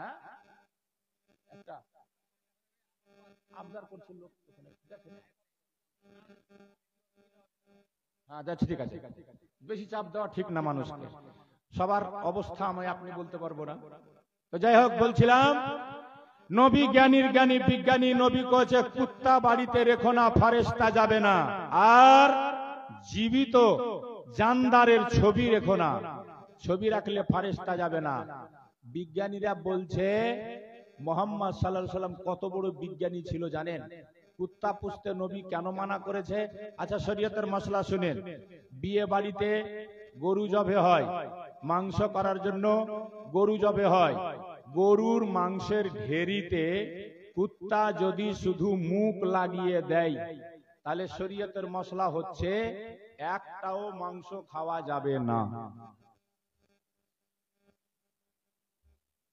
একটা আবদার করছে লোক ওখানে, হ্যাঁ যাচ্ছে, ঠিক আছে। বেশি চাপ দেওয়া ঠিক না মানুষকে, সবার অবস্থা আমি আপনি বলতে পারবো না। তো যাই হোক, বলছিলাম নবী জ্ঞানীর জ্ঞানী বিজ্ঞানী, নবী কয়েছে কুত্তা বাড়িতে রেখো না, ফেরেশতা যাবে না, আর জীবিত জানদারের ছবি রেখো না, ছবি রাখলে ফেরেশতা যাবে না। বিজ্ঞানীরা বলছে মুহাম্মদ সাল্লাল্লাহু আলাইহি সাল্লাম কত বড় বিজ্ঞানী ছিল জানেন? কুত্তা পুষতে নবী কেন মানা করেছে? আচ্ছা, শরীয়তের মশলা শুনেন। বিয়ে বাড়িতে গরু জবে হয়, মাংস করার জন্য গরু জবে হয়। গরুর মাংসের ঢেরিতে কুত্তা যদি শুধু মুখ লাগিয়ে দেয়, তাহলে শরীয়তের মশলা হচ্ছে একটাও মাংস খাওয়া যাবে না।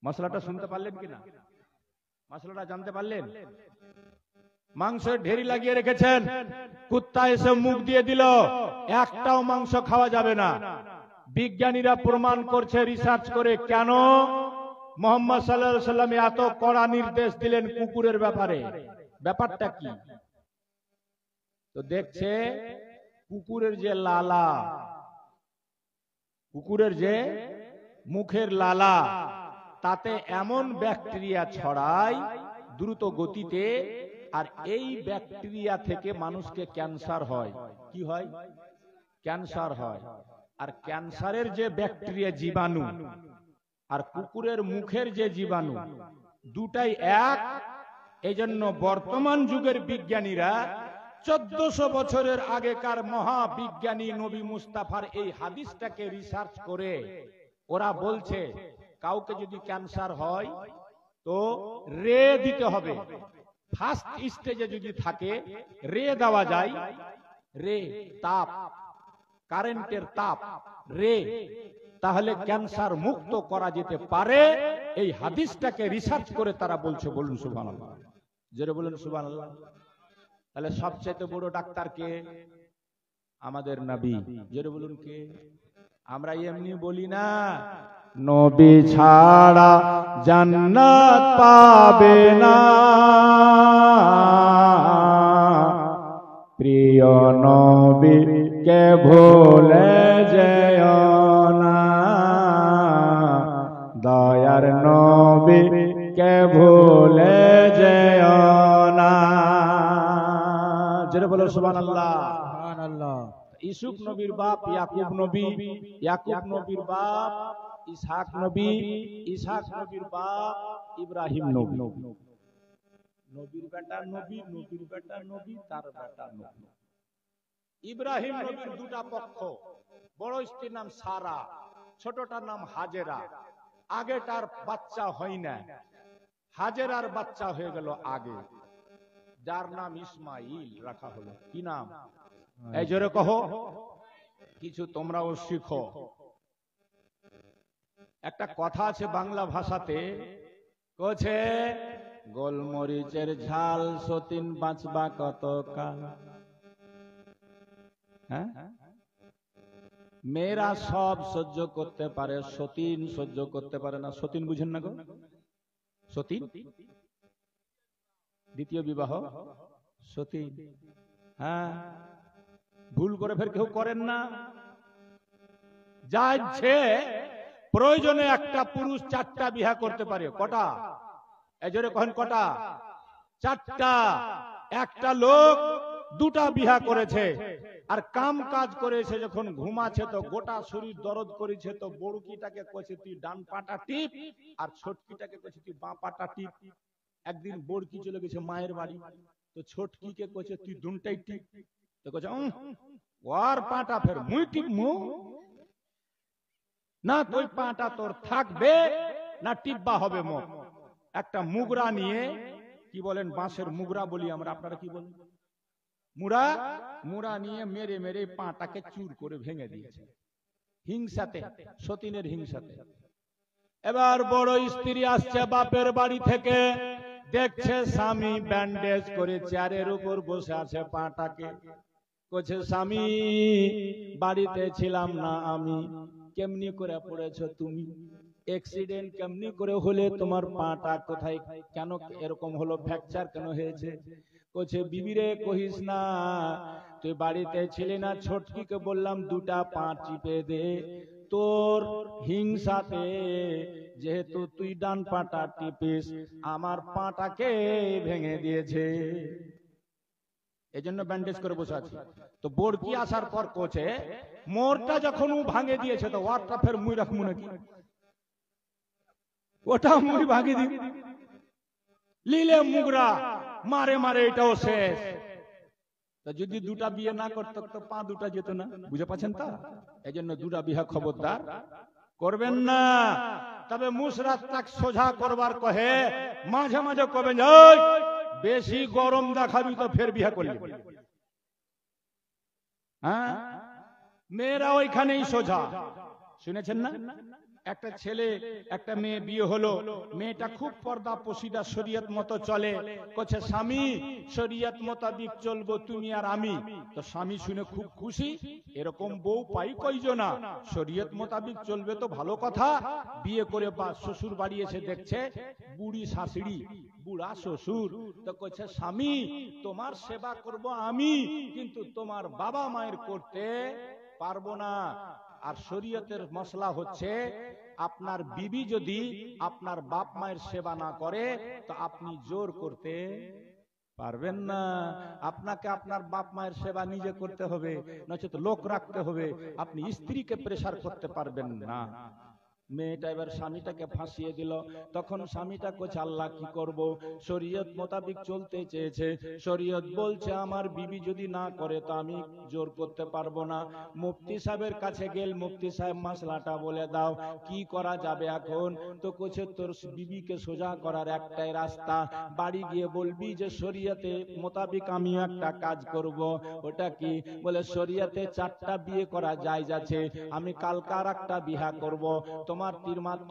মশলাটা শুনতে পারলেন কিনা? মশলাটা জানতে পারলেন? মাংসের ঢেরি লাগিয়ে রেখেছেন, কুত্তা এসে মুখ দিয়ে দিল, একটাও মাংস খাওয়া যাবে না। বিজ্ঞানীরা প্রমাণ করছে রিসার্চ করে, কেন মুহাম্মদ সাল্লাল্লাহু আলাইহি ওয়াসাল্লাম এত কড়া নির্দেশ দিলেন কুকুরের ব্যাপারে? ব্যাপারটা কি? তো দেখছে কুকুরের যে লালা, কুকুরের যে মুখের লালা, তাতে এমন ব্যাকটেরিয়া ছড়ায় দ্রুত গতিতে, আর এই ব্যাকটেরিয়া থেকে মানুষকে ক্যান্সার হয়। কি হয়? ক্যান্সার হয়। আর ক্যান্সারের যে ব্যাকটেরিয়া জীবাণু আর কুকুরের মুখের যে জীবাণু, দুটাই এক। এই জন্য বর্তমান যুগের বিজ্ঞানীরা 1400 বছরের আগেকার মহাবিজ্ঞানী নবী মুস্তাফার এই হাদিসটাকে রিসার্চ করে ওরা বলছে, কাউকে যদি ক্যান্সার হয় তো রে দিতে হবে। ফার্স্ট স্টেজে যদি থাকে রে দেওয়া যায়, রে তাপ, কারেন্টের তাপ, রে, তাহলে ক্যান্সার মুক্ত করা যেতে পারে। এই হাদিসটাকে রিসার্চ করে তারা বলছে। বলুন সুবহানাল্লাহ, জোরে বলুন সুবহানাল্লাহ। তাহলে সবচেয়ে বড় ডাক্তার কে? আমাদের নবী। জোরে বলুন কে? আমরা এমনি বলি না, নবী ছাড়া জান্নাত পাবে না, প্রিয় নবীকে ভুলে যেও না, দয়ার নবীকে ভুলে যেও না। যেটা বলো সুবহানাল্লাহ। সুবহানাল্লাহ। ইসুফ নবীর বাপ ইয়াকুব নবী, ইয়াকুব নবীর বাপ ইসহাক নবী, ইসহাক নবীর বাপ ইব্রাহিম নবী। নবীর বেটা নবী, নবীর বেটা নবী, তার বেটা নবী। ইব্রাহিম নবীর দুটা পক্ষ, বড় স্ত্রীর নাম সারা, ছোটটার নাম হাজেরা। আগেটার বাচ্চা হয় না, হাজেরার বাচ্চা হয়ে গেল আগে, যার নাম ইসমাইল রাখা হলো। কি নাম? এই জোরে কহো, কিছু তোমরাও শিখো। একটা কথা আছে বাংলা ভাষাতে, কোছে গোলমরিচের ঝাল সতীন বাঁচবা কত কাল। হ্যাঁ, মেয়েরা সব সহ্য করতে পারে, সতীন সহ্য করতে পারে না। সতীন বুঝেন না গো? সতীন দ্বিতীয় বিবাহ সতীন। হ্যাঁ, ভুল করে ফের কেউ করেন না। যা ইচ্ছে প্রয়োজনে একটা পুরুষ 4টা বিবাহ করতে পারে। কটা? এজরে কহেন কটা? 4টা। একটা লোক 2টা বিবাহ করেছে, আর কাম কাজ করেছে, যখন ঘুমাচ্ছে তো গোটা শরীর দরদ করেছে, তো বড়কিটাকে কইছে তুই ডান পাটা টিপ, আর ছোটকিটাকে কইছে তুই বাঁ পাটা টিপ। একদিন বড়কি চলে গেছে মায়ের বাড়ি, তো ছোটকিকে কইছে তুই দুনটাই টিপ, তো কইছে ওর পাটা ফের মুই টিপমু না, তুই পাটা তোর থাকবে না টিপবা হবে। মো একটা মুগরা নিয়ে, কি বলেন বাঁশের মুগরা বলি আমরা, আপনারা কি বলেন? মুড়া, মুড়া নিয়ে মেরে মেরে পাটাকে চুর করে ভেঙে দিয়েছে, হিংসাতে, সতীনের হিংসাতে। এবার বড় স্ত্রী আসছে বাপের বাড়ি থেকে, দেখছে স্বামী ব্যান্ডেজ করে চেয়ারের উপর বসে আছে, পাটাকে কইছে স্বামী বাড়িতে ছিলাম না আমি, কেমনি করে পড়েছো তুমি? অ্যাক্সিডেন্ট কেমনি করে হলে তোমার পাটা? কোথায় কেন এরকম হলো, ফ্র্যাকচার কেন হয়েছে? কইছে বিবিরে কহিস না, তুই বাড়িতে ছিলি না, ছোটকিকে বললাম 2টা পা টিপে দে, তোর হিংসাতে যেহেতু তুই ডান পাটা টিপিস, আমার পাটাকে ভেঙে দিয়েছে, এজন্য ব্যান্ডেজ করে বসে আছি। তো বড়কি আসার পর কোচে মোরটা যখন ও ভাঙে দিয়েছে, তো ওয়ারটা ফের মুই রাখবো নাকি? ওটা মুই ভাঙে দি লিলে মুগরা মারে মারে এটাও শেষ। তো যদি 2টা বিয়ে না করতো তো পা 2টা যেত না, বুঝে পাচ্ছেন? তা এজন্য 2টা বিয়ে খবরদার করবেন না। তবে মুসরাতটা সোজা করবার কহে মাঝে মাঝে কবেন বেশি গরম দেখাবি তো ফের বিয়ে করলি। হ্যাঁ, মেয়েরা ওইখানেই সোজা। শুনেছেন না? একটা ছেলে একটা মেয়ে বিয়ে হলো, মেয়েটা খুব পর্দা পশিদা শরীয়ত মতো চলে, কচ্ছে স্বামী শরীয়ত মোতাবিক চলবো তুমি আর আমি। তো স্বামী শুনে খুব খুশি, এরকম বউ পাই কয়জনা, শরীয়ত মোতাবিক চলবে তো ভালো কথা। বিয়ে করে বা শ্বশুর বাড়ি এসে দেখছে বুড়ি শাশুড়ি, বুড়া শ্বশুর, তো কচ্ছে স্বামী তোমার সেবা করব আমি, কিন্তু তোমার বাবা মায়ের করতে পারবো না। আর শরীয়তের মশলা হচ্ছে আপনার বিবি যদি আপনার বাপ মায়ের সেবা না করে তো আপনি জোর করতে পারবেন না। আপনাকে আপনার বাপ মায়ের সেবা নিজে করতে হবে, নয়তো লোক রাখতে হবে। আপনি স্ত্রীকে প্রেসার করতে পারবেন না। মেয়েটা এবার স্বামীটাকে ফাঁসিয়ে দিল। তখন স্বামীটা কইছে আল্লাহ কি করব, শরীয়ত মোতাবিক চলতে চেয়েছে, শরীয়ত বলছে আমার বিবি যদি না করে তো আমি জোর করতে পারবো না। মুফতি সাহেবের কাছে গেল, মুফতি সাহেব মাসলাটা বলে দাও কি করা যাবে এখন। তো কইছে তোর বিবিকে সোজা করার একটাই রাস্তা, বাড়ি গিয়ে বলবি যে শরীয়তে মোতাবিক আমি একটা কাজ করব। ওটা কি? বলে শরীয়তে 4টা বিয়ে করা জায়েজ আছে, আমি কালকার একটা বিয়া করব।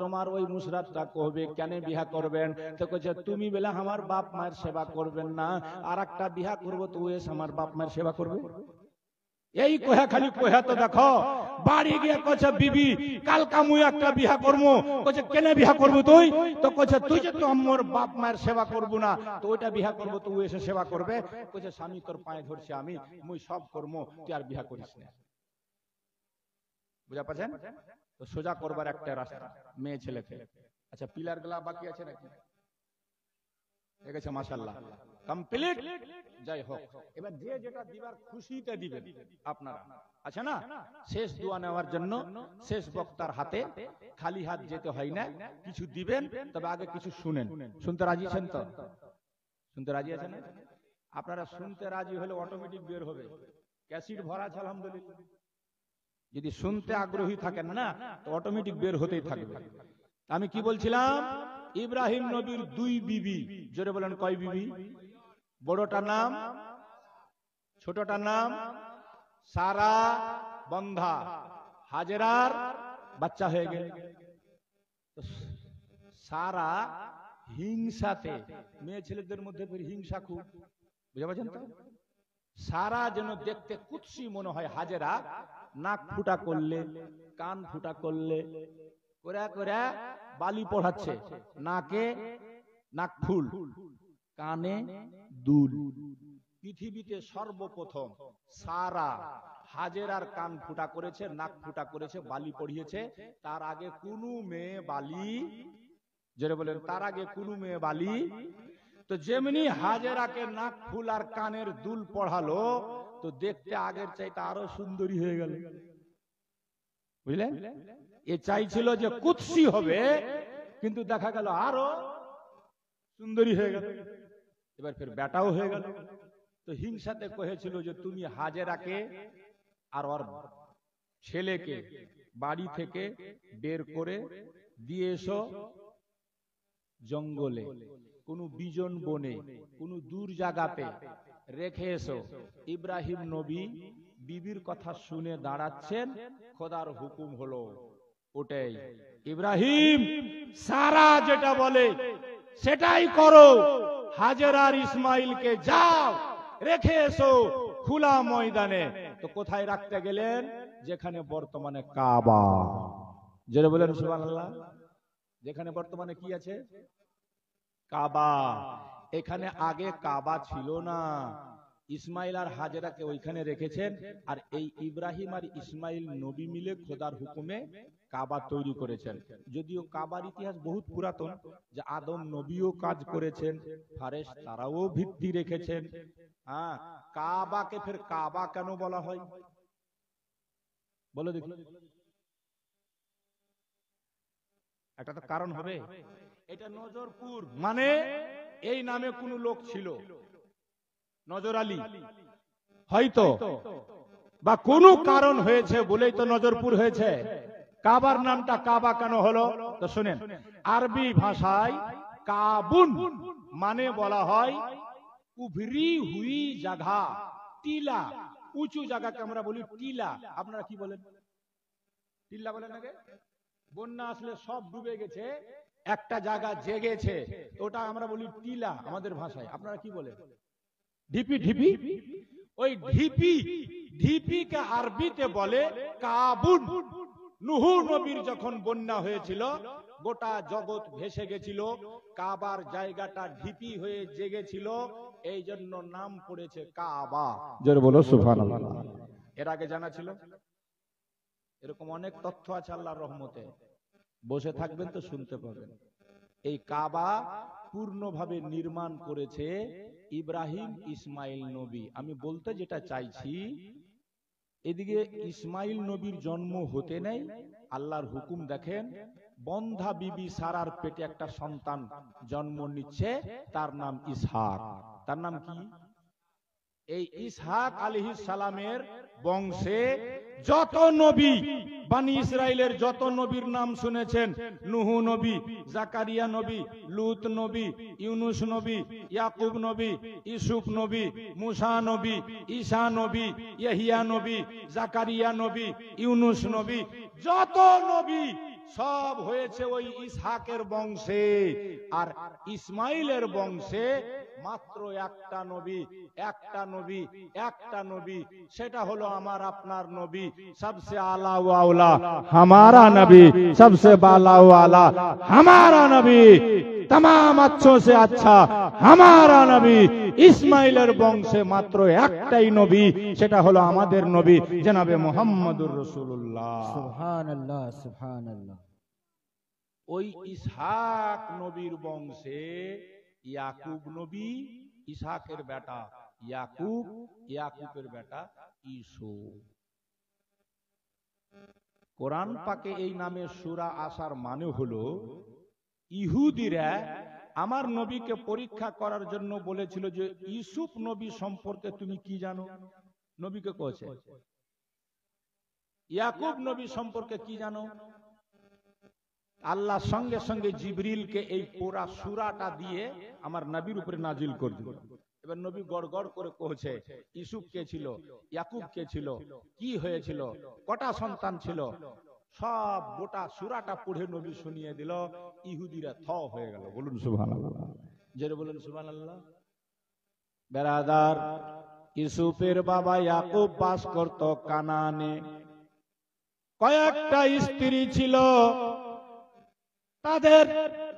তোমার ওই মুসরাতটা কহবে কেন বিয়া করবেন? তো কইছে তুমি বলে আমার বাপ মায়ের সেবা করবেন না, আর একটা বিয়া করব তো ওই আমার বাপ মায়ের সেবা করবে। এই কোহা খালি কোহা তো দেখো বাড়ি গিয়ে কছে বিবি কালকা মুই একটা বিয়া করবো, কছে কেনে বিয়া করবো তুই? তো কছে তুই যে তো আমার বাপ মায়ের সেবা করবো না, তো ওইটা বিয়া করবো, তুই এসে সেবা করবে। কছে স্বামী তোর পায়ে ধরছি আমি, মুই সব করবো, তুই আর বিয়া করিস না। বুঝা পাচ্ছেন? তো সোজা করবার একটা রাস্তা মেয়ে ছেলেকে। আচ্ছা পিলার গুলা বাকি আছে নাকি? ঠিক আছে, মাশাআল্লাহ কমপ্লিট। যাই হোক, এবার যে যেটা দিবার খুশিতে দিবেন আপনারা। আচ্ছা না, শেষ দোয়া নেওয়ার জন্য শেষ বক্তার হাতে খালি হাত যেতে হয় না, কিছু দিবেন, তবে আগে কিছু শুনেন। শুনতে রাজি আছেন তো? শুনতে রাজি আছেন? আপনারা শুনতে রাজি হলে অটোমেটিক বের হবে, ক্যাসেট ভরা আছে আলহামদুলিল্লাহ। যদি শুনতে আগ্রহী থাকেন না, তো অটোমেটিক বের হতেই থাকবে। আমি কি বলছিলাম? ইব্রাহিম নবীর দুই বিবি, জোরে বলেন কয় বিবি? বড়টার নাম, ছোটটার নাম সারা বন্ধা। হাজেরার বাচ্চা হয়ে গেল। সারা হিংসাতে, মেয়ে ছেলেদের মধ্যে ফির হিংসা খুব, বুঝতে পারছেন তো? সারা যেন দেখতে কুৎসি মনে হয় হাজেরা, নাক ফুটা করলে, কান ফুটা করলে, করে করে বালি পড়াচ্ছে, নাকে নাক ফুল, কানে দুল। পৃথিবীতে সর্বপ্রথম সারা হাজেরার কান ফুটা করেছে, নাক ফুটা করেছে, বালি পড়িয়েছে। তার আগে কোনো মেয়ে বালি, যেটা বলেন তার আগে কোনো মেয়ে বালি। তো যেমনি হাজেরাকে নাক ফুল আর কানের দুল পড়ালো, তো দেখতে আগের চাইতে আরো সুন্দরী হয়ে গেল। বুঝলেন? এ চাইছিল যে কুৎসি হবে, কিন্তু দেখা গেল আরো সুন্দরী হয়ে গেল। এবার ফের বেটাও হয়ে গেল। তো হিংসাতে কহেছিল যে তুমি হাজেরাকে আর ওর ছেলেকে বাড়ি থেকে বের করে দিয়ে এসো জঙ্গলে, কোন বিজন বনে, কোন দূর জায়গাতে রেখে এসো। ইব্রাহিম নবী বিবির কথা শুনে দাঁড়াচ্ছেন, খোদার হুকুম হলো ওটাই। ইব্রাহিম সারা যেটা বলে সেটাই করো। হাজেরা আর ইসমাইলকে যাও রেখে এসো খোলা ময়দানে। তো কোথায় রাখতে গেলেন? যেখানে বর্তমানে কাবা। যেটা বলেন সুবহানাল্লাহ। যেখানে বর্তমানে কি আছে? কাবা। এখানে আগে কাবা ছিল না। ইসমাইল আর হাজেরাকে ওইখানে রেখেছেন, আর এই ইব্রাহিম আর ইসমাইল নবী মিলে খোদার হুকুমে কাবা তৈরি করেছেন। যদিও কাবার ইতিহাস বহুত পুরাতন, যে আদম নবীও কাজ করেছেন, ফারেশতারাও ভিত্তি রেখেছেন। হ্যাঁ, কাবাকে ফের কাবা কেন বলা হয় বলো দেখি? একটা তো কারণ হবে। এটা নজরপুর, মানে এই নামে কোন লোক ছিল, নজর আলী হয়তো, বা কোন কারণ হয়েছে বলেই তো নজরপুর হয়েছে। কাবার নামটা কাবা কেন হলো? তো শুনেন, আরবি ভাষায় কাবুন মানে বলা হয় উভরি হুই জায়গা, টিলা, উঁচু জায়গাকে আমরা বলি টিলা। আপনারা কি বলেন? টিলা বলেন নাকি? বন্যা আসলে সব ডুবে গেছে, একটা জায়গা জেগেছে, ওটা আমরা বলি টিলা আমাদের ভাষায়। আপনারা কি বলেন? ঢিপি। ঢিপি, ওই ঢিপি, ঢিপিকে আরবিতে বলে কাবুন। নূহ নবীর যখন বন্যা হয়েছিল, গোটা জগৎ ভেসে গেছিল, কাবার জায়গাটা ঢিপি হয়ে জেগেছিল, এই জন্য নাম পড়েছে কাবা। জোরে বলো সুবহানাল্লাহ। এর আগে জানা ছিল? এরকম অনেক তথ্য আছে আল্লাহর রহমতে, বসে থাকবেন তো শুনতে পাবেন। এই কাবা পূর্ণভাবে নির্মাণ করেছে ইব্রাহিম ইসমাইল নবী। আমি বলতে যেটা চাইছি, এদিকে ইসমাইল নবীর জন্ম হতে নেই, আল্লাহর হুকুম দেখেন, বন্ধা বিবি সারার পেটে একটা সন্তান জন্ম নিচ্ছে, তার নাম ইসহাক। তার নাম কি? এই ইসহাক আলাইহিস সালামের বংশে যত নবী, বানি ইসরাইলের যত নবীর নাম শুনেছেন, নূহ নবী, জাকারিয়া নবী, লূত নবী, ইউনুস নবী, ইয়াকুব নবী, ইউসুফ নবী, মুসা নবী, ঈসা নবী, ইয়াহিয়া নবী, জাকারিয়া নবী, ইউনুস নবী, যত নবী সব হয়েছে ওই ইসহাকের বংশে। আর ইসমাইলের বংশে মাত্র একটা নবী, একটা নবী, একটা নবী, সেটা হলো আমার আপনার নবী। সবসে আলা ও আওলা हमारा नबी, सबसे बाला ও आला हमारा नबी, तमाम अच्छों से अच्छा हमारा नबी। ইসমাইলের বংশে মাত্র একটাই নবী, সেটা হলো আমাদের নবী জনাবে মুহাম্মদুর রাসূলুল্লাহ। সুবহানাল্লাহ, সুবহানাল্লাহ। ওই ইসহাক নবীর বংশে ইয়াকুব নবী, ইসহাকের বেটা ইয়াকুব, ইয়াকুবের বেটা ইউসুফ। কোরআন পাকে এই নামে সূরা আসার মানে হলো ইহুদিরা আমার নবীকে পরীক্ষা করার জন্য বলেছিল যে ইউসুফ নবী সম্পর্কে তুমি কি জানো? নবীকে কয়েছে ইয়াকুব নবী সম্পর্কে কি জানো? আল্লাহ সঙ্গে সঙ্গে জিবরিলকে এই পুরা সূরাটা দিয়ে আমার নবীর উপরে নাজিল করে দিল। এবার নবী গড় গড় করে কইছে ইউসুফ কে ছিল, ইয়াকুব কে ছিল, কি হয়েছিল, কটা সন্তান ছিল, সব গোটা সূরাটা পড়ে নবী শুনিয়ে দিল। ইহুদিরা থ হয়ে গেল। বলুন সুবহানাল্লাহ, জোরে বলুন সুবহানাল্লাহ। বেরাদার, ইউসুফের বাবা ইয়াকুব বাস করত কানানে। কয়েকটা স্ত্রী ছিল, তাদের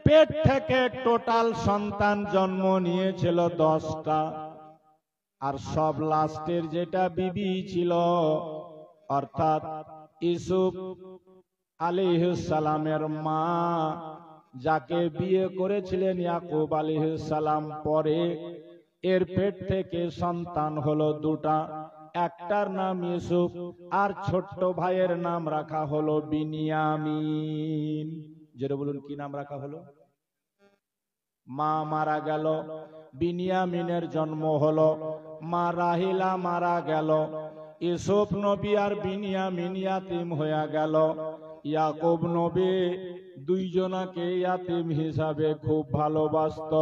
পেট থেকে টোটাল সন্তান জন্ম নিয়েছিল 10টা। আর সব লাস্টের যেটা বিবি ছিল, অর্থাৎ ইউসুফ আলাইহিস সালামের মা, যাকে বিয়ে করেছিলেন ইয়াকুব আলাইহিস সালাম, পরে এর পেট থেকে সন্তান হলো 2টা। একটার নাম ইউসুফ আর ছোট্ট ভাইয়ের নাম রাখা হলো বিনিয়ামিন। যেটা বলুন কি নাম রাখা হলো? মা মারা গেল, বিনিয়ামিনের জন্ম হলো। মা রাহিলা মারা গেল, ইউসুফ নবী আর বিনিয়ামিন ইয়াতিম হয়ে গেল। ইয়াকুব নবী দুইজনাকে ইয়াতিম হিসাবে খুব ভালোবাসত।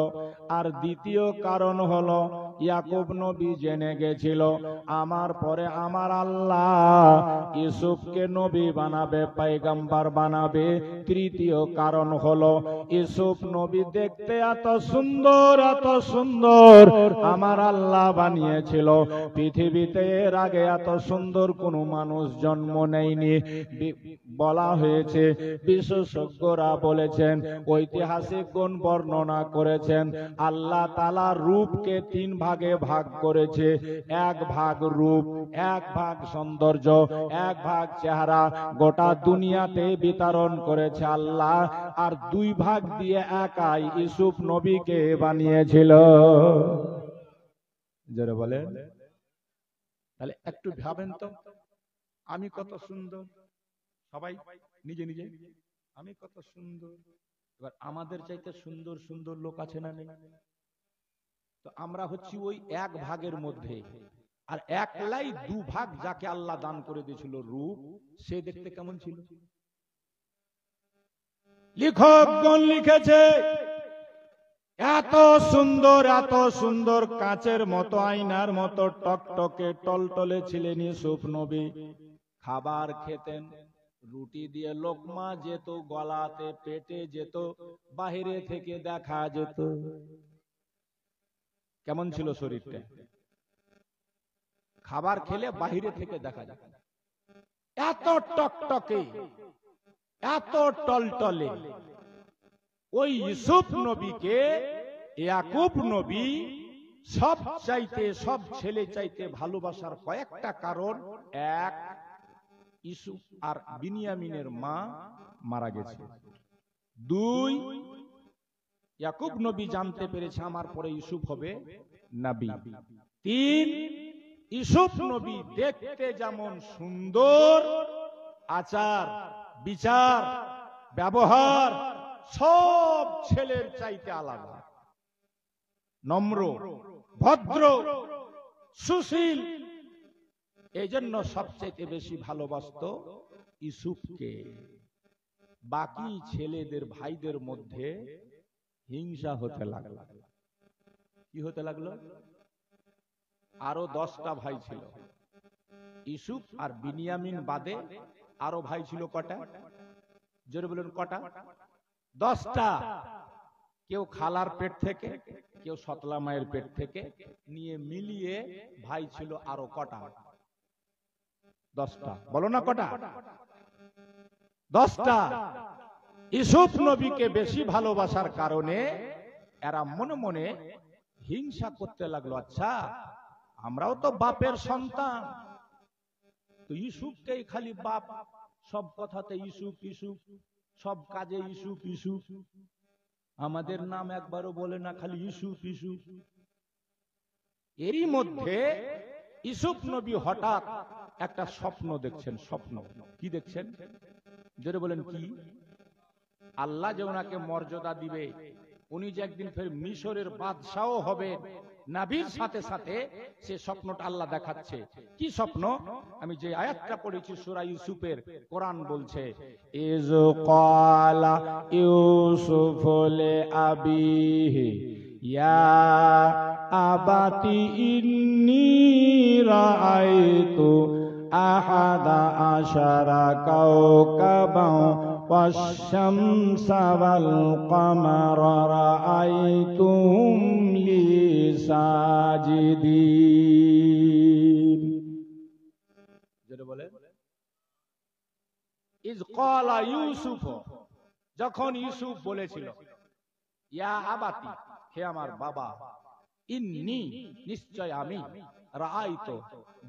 আর দ্বিতীয় কারণ হলো ইয়াকুব নবী জেনে গেছিল আমার পরে আমার আল্লাহ ইউসুফকে নবী বানাবে, পয়গম্বর বানাবে। তৃতীয় কারণ হলো ইউসুফ নবী দেখতে এত সুন্দর, এত সুন্দর আমার আল্লাহ বানিয়েছিল। পৃথিবীতে এর আগে এত সুন্দর কোনো মানুষ জন্ম নেয়নি। বলা হয়েছে, বিশেষজ্ঞরা বলেছেন, ঐতিহাসিকগণ বর্ণনা করেছেন, আল্লাহ তাআলা রূপকে 3 ভাগে ভাগ করেছে। 1 ভাগ রূপ, 1 ভাগ সৌন্দর্য, 1 ভাগ চেহারা গোটা দুনিয়াতে বিতরণ করেছে আল্লাহ। আর 2 ভাগ দিয়ে একাই ইউসুফ নবীকে বানিয়েছিল। যারা বলেন, তাহলে একটু ভাবেন তো, আমি কত সুন্দর, সবাই নিজে নিজে আমি কত সুন্দর। এবার আমাদের চাইতে সুন্দর সুন্দর লোক আছে না নেই? তো আমরা হচ্ছি ওই 1 ভাগের মধ্যে। আর 1/2 ভাগ যাকে আল্লাহ দান করে দিয়েছিল রূপ, সে দেখতে কেমন ছিল? লেখকগণ লিখেছে, এত সুন্দর, এত সুন্দর, কাঁচের মতো, আয়নার মতো টকটকে টলটলে ছিলেন ইউসুফ নবী। খাবার খেতেন, রুটি দিয়ে লোকমা যেত গলাতে, পেটে যেত, বাহিরে থেকে দেখা যেত। কেমন ছিল শরীরটা? খাবার খেলে বাহিরে থেকে দেখা যেত। এত টকটকে, এত টলটলে। ওই ইউসুফ নবীকে ইয়াকুব নবী সব চাইতে, সব ছেলে চাইতে ভালোবাসার কয়েকটা কারণ। 1, ইউসুফ আর বিনিয়ামিনের মা মারা গেছে। 2, ইয়াকুব নবী জানতে পেরেছে আমার পরে ইউসুফ হবে নবী। 3, ইউসুফ নবী দেখতে যেমন সুন্দর, আচার বিচার ব্যবহার সব ছেলের চাইতে আলাদা, নম্র, ভদ্র, সুশীল। এই জন্য সবচেয়ে বেশি ভালোবাসত ইউসুফকে। বাকি ছেলেদের, ভাইদের মধ্যে হিংসা হতে লাগলো। কি হতে লাগলো? আরো 10টা ভাই ছিল, ইউসুফ আর বিনিয়ামিন বাদে আরো ভাই ছিল কটা? জোরে বলুন কটা? 10টা। কেউ খালার পেট থেকে, কেউ সতলা মায়ের পেট থেকে নিয়ে মিলিয়ে ভাই ছিল আরো কটা? 10টা। বলো না কটা? 10টা। ইউসুফ নবীকে বেশি ভালোবাসার কারণে এরা মনে মনে হিংসা করতে লাগলো। আচ্ছা, আমরাও তো বাপের সন্তান, তো ইউসুফকেই খালি বাপ, সব কথাতে ইউসুফ ইউসুফ, সব কাজে ইউসুফ ইউসুফ, আমাদের নাম একবারও বলে না, খালি ইউসুফ ইউসুফ। এরই মধ্যে ইউসুফ নবী হঠাৎ একটা স্বপ্ন দেখছেন। স্বপ্ন কি দেখছেন? জোরে বলেন কি? আল্লাহ যে ওনাকে মর্যাদা দিবে, উনি যে একদিন ফের মিশরের বাদশাহ হবে নবীর সাথে সাথে, সে স্বপ্নটা আল্লাহ দেখাচ্ছে। কি স্বপ্ন? আমি যে আয়াতটা পড়েছি সূরা ইউসুফের, কোরআন বলছে, ইজ ক্বালা ইউসুফ লি আবিহি ইয়া আবাতি ইন্নী রাআইতু আহাদা আশারা কাওকাবাও والشمس والقمر رأيتهم لي ساجدين। যেটা বলে ইজ ক্বালা ইউসুফ, যখন ইউসুফ বলেছিল, ইয়া আবাতি, হে আমার বাবা, ইন্নী, নিশ্চয় আমি, রাআইতু,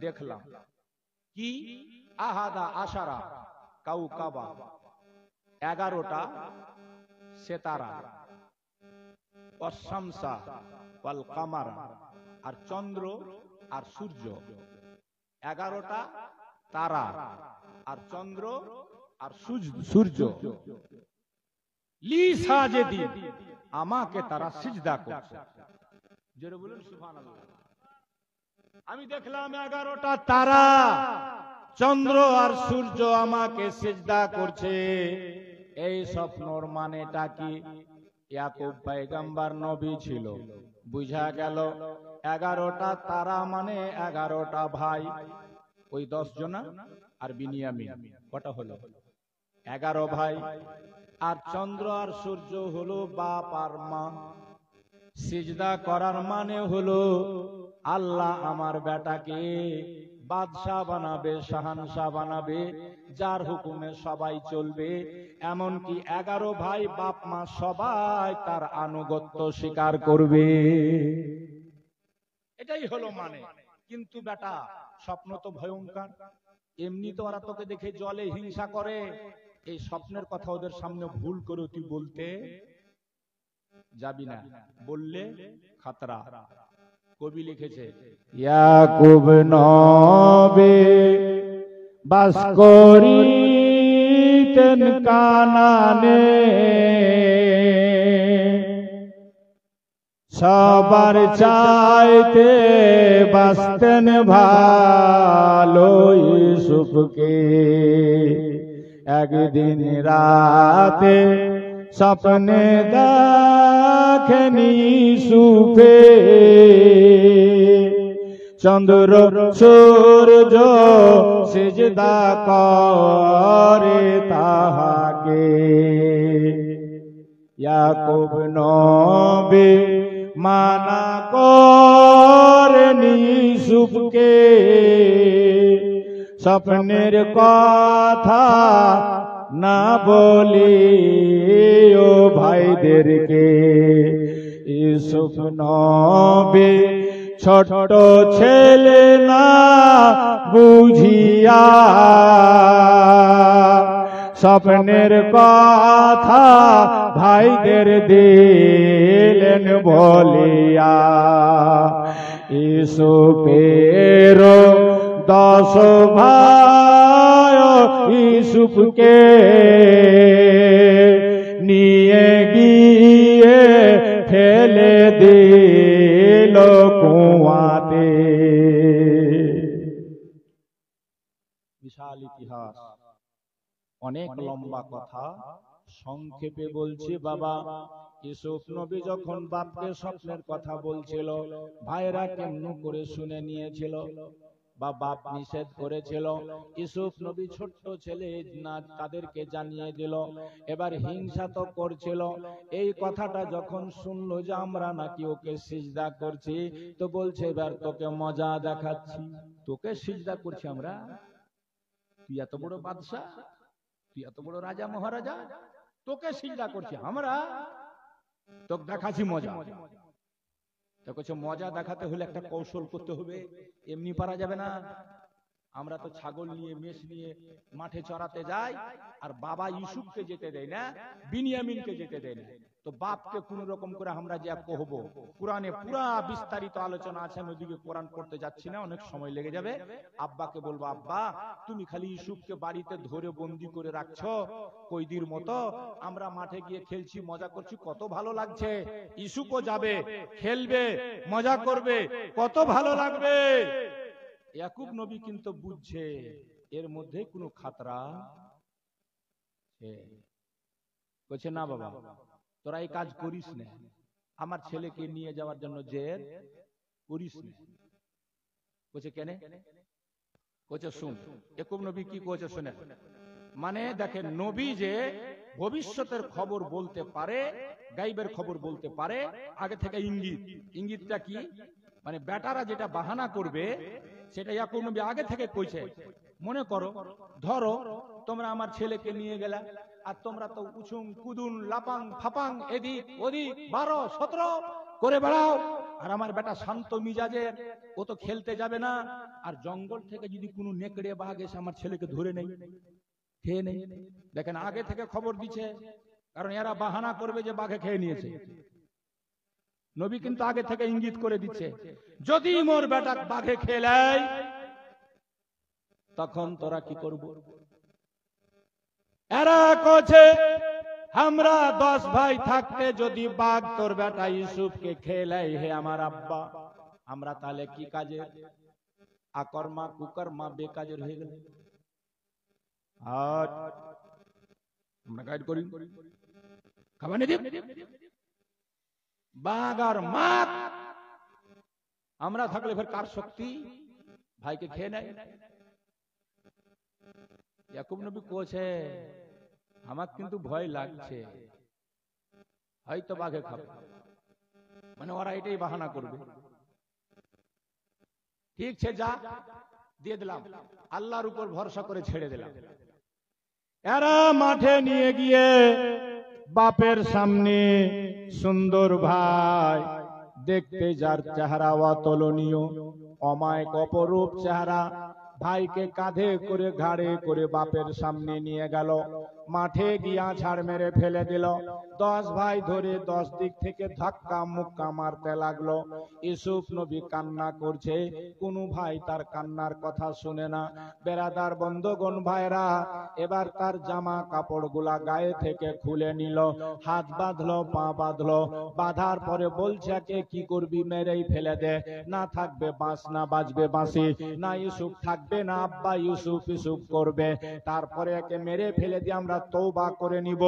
দেখলাম, কি, আহাদা আশারা কাওকাবা, 11টা সিতারা, ওয়াশ-শামসা ওয়াল কামার, আর চন্দ্র আর সূর্য, 11টা তারা আর চন্দ্র আর সূর্য, লি সাজিদিন, আমাকে তারা সিজদা করছে। জোরে বলুন সুবহানাল্লাহ। আমি দেখলাম 11টা তারা, চন্দ্র আর সূর্য আমাকে সিজদা করছে। এই স্বপ্নর মানেটা কি? ইয়াকুব পয়গম্বর নবী ছিল, বুঝা গেল 11টা তারা মানে 11টা ভাই, ওই 10 জনা আর বিনিয়ামিন, কটা হলো? 11 ভাই। আর চন্দ্র আর সূর্য হলো বাপ আর মা। সিজদা করার মানে হলো আল্লাহ আমার বেটাকে বাদশাহ বানাবে, শাহানশাহ বানাবে, যার হুকুমে সবাই চলবে। এমনকি 11 ভাই বাপ মা সবাই তার আনুগত্য স্বীকার করবে। এটাই হলো মানে। কিন্তু বেটা, স্বপ্ন তো ভয়ঙ্কর। এমনি তো ওরা তোকে দেখে জলে হিংসা করে, এই স্বপ্নের কথা ওদের সামনে ভুল করে তুই বলতে যাবি না, বললে খাতরা। কবি লিখেছে, ইয়াকুব নবী বাস করিতেন কানানে, সবার চাইতে বাসতেন ভালো ইউসুফকে। একদিন রাতে স্বপ্নে দেখেন ইউসুফে, চন্দ্র সূর্য সিজদা করে তাহাকে। ইয়াকুব নবী মানা করেন ইউসুফকে, স্বপ্নের কথা না বলি ও ভাইদেরকে। ইউসুফ নবী ছোট ছেলে না বুঝিয়া, স্বপ্নের কথা ভাইদের দিলেন বলিয়া। ইউসুফের 10 ভাই ইউসুফকে নিয়ে গিয়ে ফেলে দিল কুয়াতে। বিশাল ইতিহাস, অনেক লম্বা কথা, সংক্ষেপে বলছি বাবা। ইউসুফ নবী যখন বাপকে স্বপ্নের কথা বলছিল, ভাইরা কেমন করে শুনে নিয়েছিল? বা বাপ নিষেধ করেছিল, ইউসুফ নবী ছোট্ট ছেলে না তাদেরকে জানিয়ে দিল। এবার হিংসা তো করছিল, এই কথাটা যখন শুনলো যে আমরা নাকি ওকে সিজদা করছি, তো বলছে এবার তোকে মজা দেখাচ্ছি, তোকে সিজদা করছি আমরা, তুই এত বড় বাদশাহ, তুই এত বড় রাজা মহারাজা, তোকে সিজদা করছি আমরা, তোকে দেখাচ্ছি মজা। তো কিছু মজা দেখাতে হলে একটা কৌশল করতে হবে, এমনি পারা যাবে না। আমরা তো ছাগল নিয়ে মেষ নিয়ে মাঠে চড়াতে যাই, আর বাবা ইউসুফকে যেতে দেয় না, বিনিয়ামিনকে যেতে দেয় না। তো বাপকে কোন রকম করে আমরা যে কহবো, কোরআনে পুরা বিস্তারিত আলোচনা আছে, আমি ওদিকে কোরআন পড়তে যাচ্ছি না, অনেক সময় লেগে যাবে। আব্বাকে বলবো, আব্বা তুমি খালি ইউসুফকে বাড়িতে ধরে বন্দি করে রাখছো কইদির মতো, আমরা মাঠে গিয়ে খেলছি, মজা করছি, কত ভালো লাগছে, ইউসুফও যাবে, খেলবে, মজা করবে, কত ভালো লাগবে। ইয়াকুব নবী কিন্তু বুঝছে এর মধ্যে কোনো খাতরা বলছে, না বাবা তোরা এই কাজ করিস না, আমার ছেলেকে নিয়ে যাওয়ার জন্য জেদ করিস না। বলছে কেন? বলছে শুন, ইয়াকুব নবী কি কইছে শুনে। মানে দেখেন, নবী যে ভবিষ্যতের খবর বলতে পারে, গাইবের খবর বলতে পারে, আগে থেকে ইঙ্গিত। ইঙ্গিতটা কি? মানে বেটারা যেটা বাহানা করবে সেটা ইয়াকুব নবী আগে থেকে কইছে। মনে করো, ধরো তোমরা আমার ছেলেকে নিয়ে গেলা, আর তোমরা তো উছুং কুদুন লাপাং ফাপাং এদিক ওদিক 12-17 করে বেড়াও, আর আমার বেটা শান্ত মিজাজের, ও তো খেলতে যাবে না, আর জঙ্গল থেকে যদি কোনো নেকড়ে বাঘ এসে আমার ছেলেকে ধরে নেই, খেয়ে নেই। দেখেন আগে থেকে খবর দিচ্ছে, কারণ এরা বাহানা করবে যে বাঘে খেয়ে নিয়েছে। নবী কিন্তু আগে থেকে ইঙ্গিত করে দিচ্ছে, যদি মোর বেটা বাঘে খেলাই তখন তোরা কি করব? এরা কোছে আমরা 10 ভাই থাকতে যদি বাঘ তোর বেটা ইউসুফকে খেলাই, হে আমার আব্বা, আমরা তাহলে কি কাজে? আকর্মা কুকর্মা বেকাজের হয়ে গেল। আর আমরা গাইড করি, খাবার নিয়ে বাঘ আর মাছ, আমরা থাকলে ফের কার শক্তি? ভাইকে খেয়ে নেয়। ইয়াকুব নবী কোছে আমার কিন্তু ভয় লাগছে, হয়তো বাঘে খাবে, মানে ওরা এটাই বাহানা করবে। ঠিক আছে, যা দিয়ে দিলাম, আল্লাহর উপর ভরসা করে ছেড়ে দিলাম। এরা মাঠে নিয়ে গিয়ে বাপের সামনে সুন্দর ভাই, দেখতে যার চেহারা অতুলনীয়, অমায়িক অপরূপ চেহারা, ভাইকে কাঁধে করে ঘাড়ে করে বাপের সামনে নিয়ে গেল। মাঠে গিয়া ছাড় মেরে ফেলে দিল। 10 ভাই ধরে 10 দিক থেকে ধাক্কা মুক্কা মারতে লাগলো। ইউসুফ নবী কান্না করছে, কোন ভাই তার কান্নার কথা শুনে না। বেরাদার বন্ধুগণ ভাইরা, এবার তার জামা কাপড় গুলা গায়ে থেকে খুলে নিল, হাত বাঁধলো, পা বাঁধলো, বাঁধার পরে বলছে কে কি করবি, মেরেই ফেলে দে, না থাকবে বাঁশ, না বাজবে বাঁশি, না ইউসুফ থাকবে, না আব্বা ইউসুফ ইউসুফ করবে, তারপরে একে মেরে ফেলে দিয়ে আমরা তওবা করে নিব,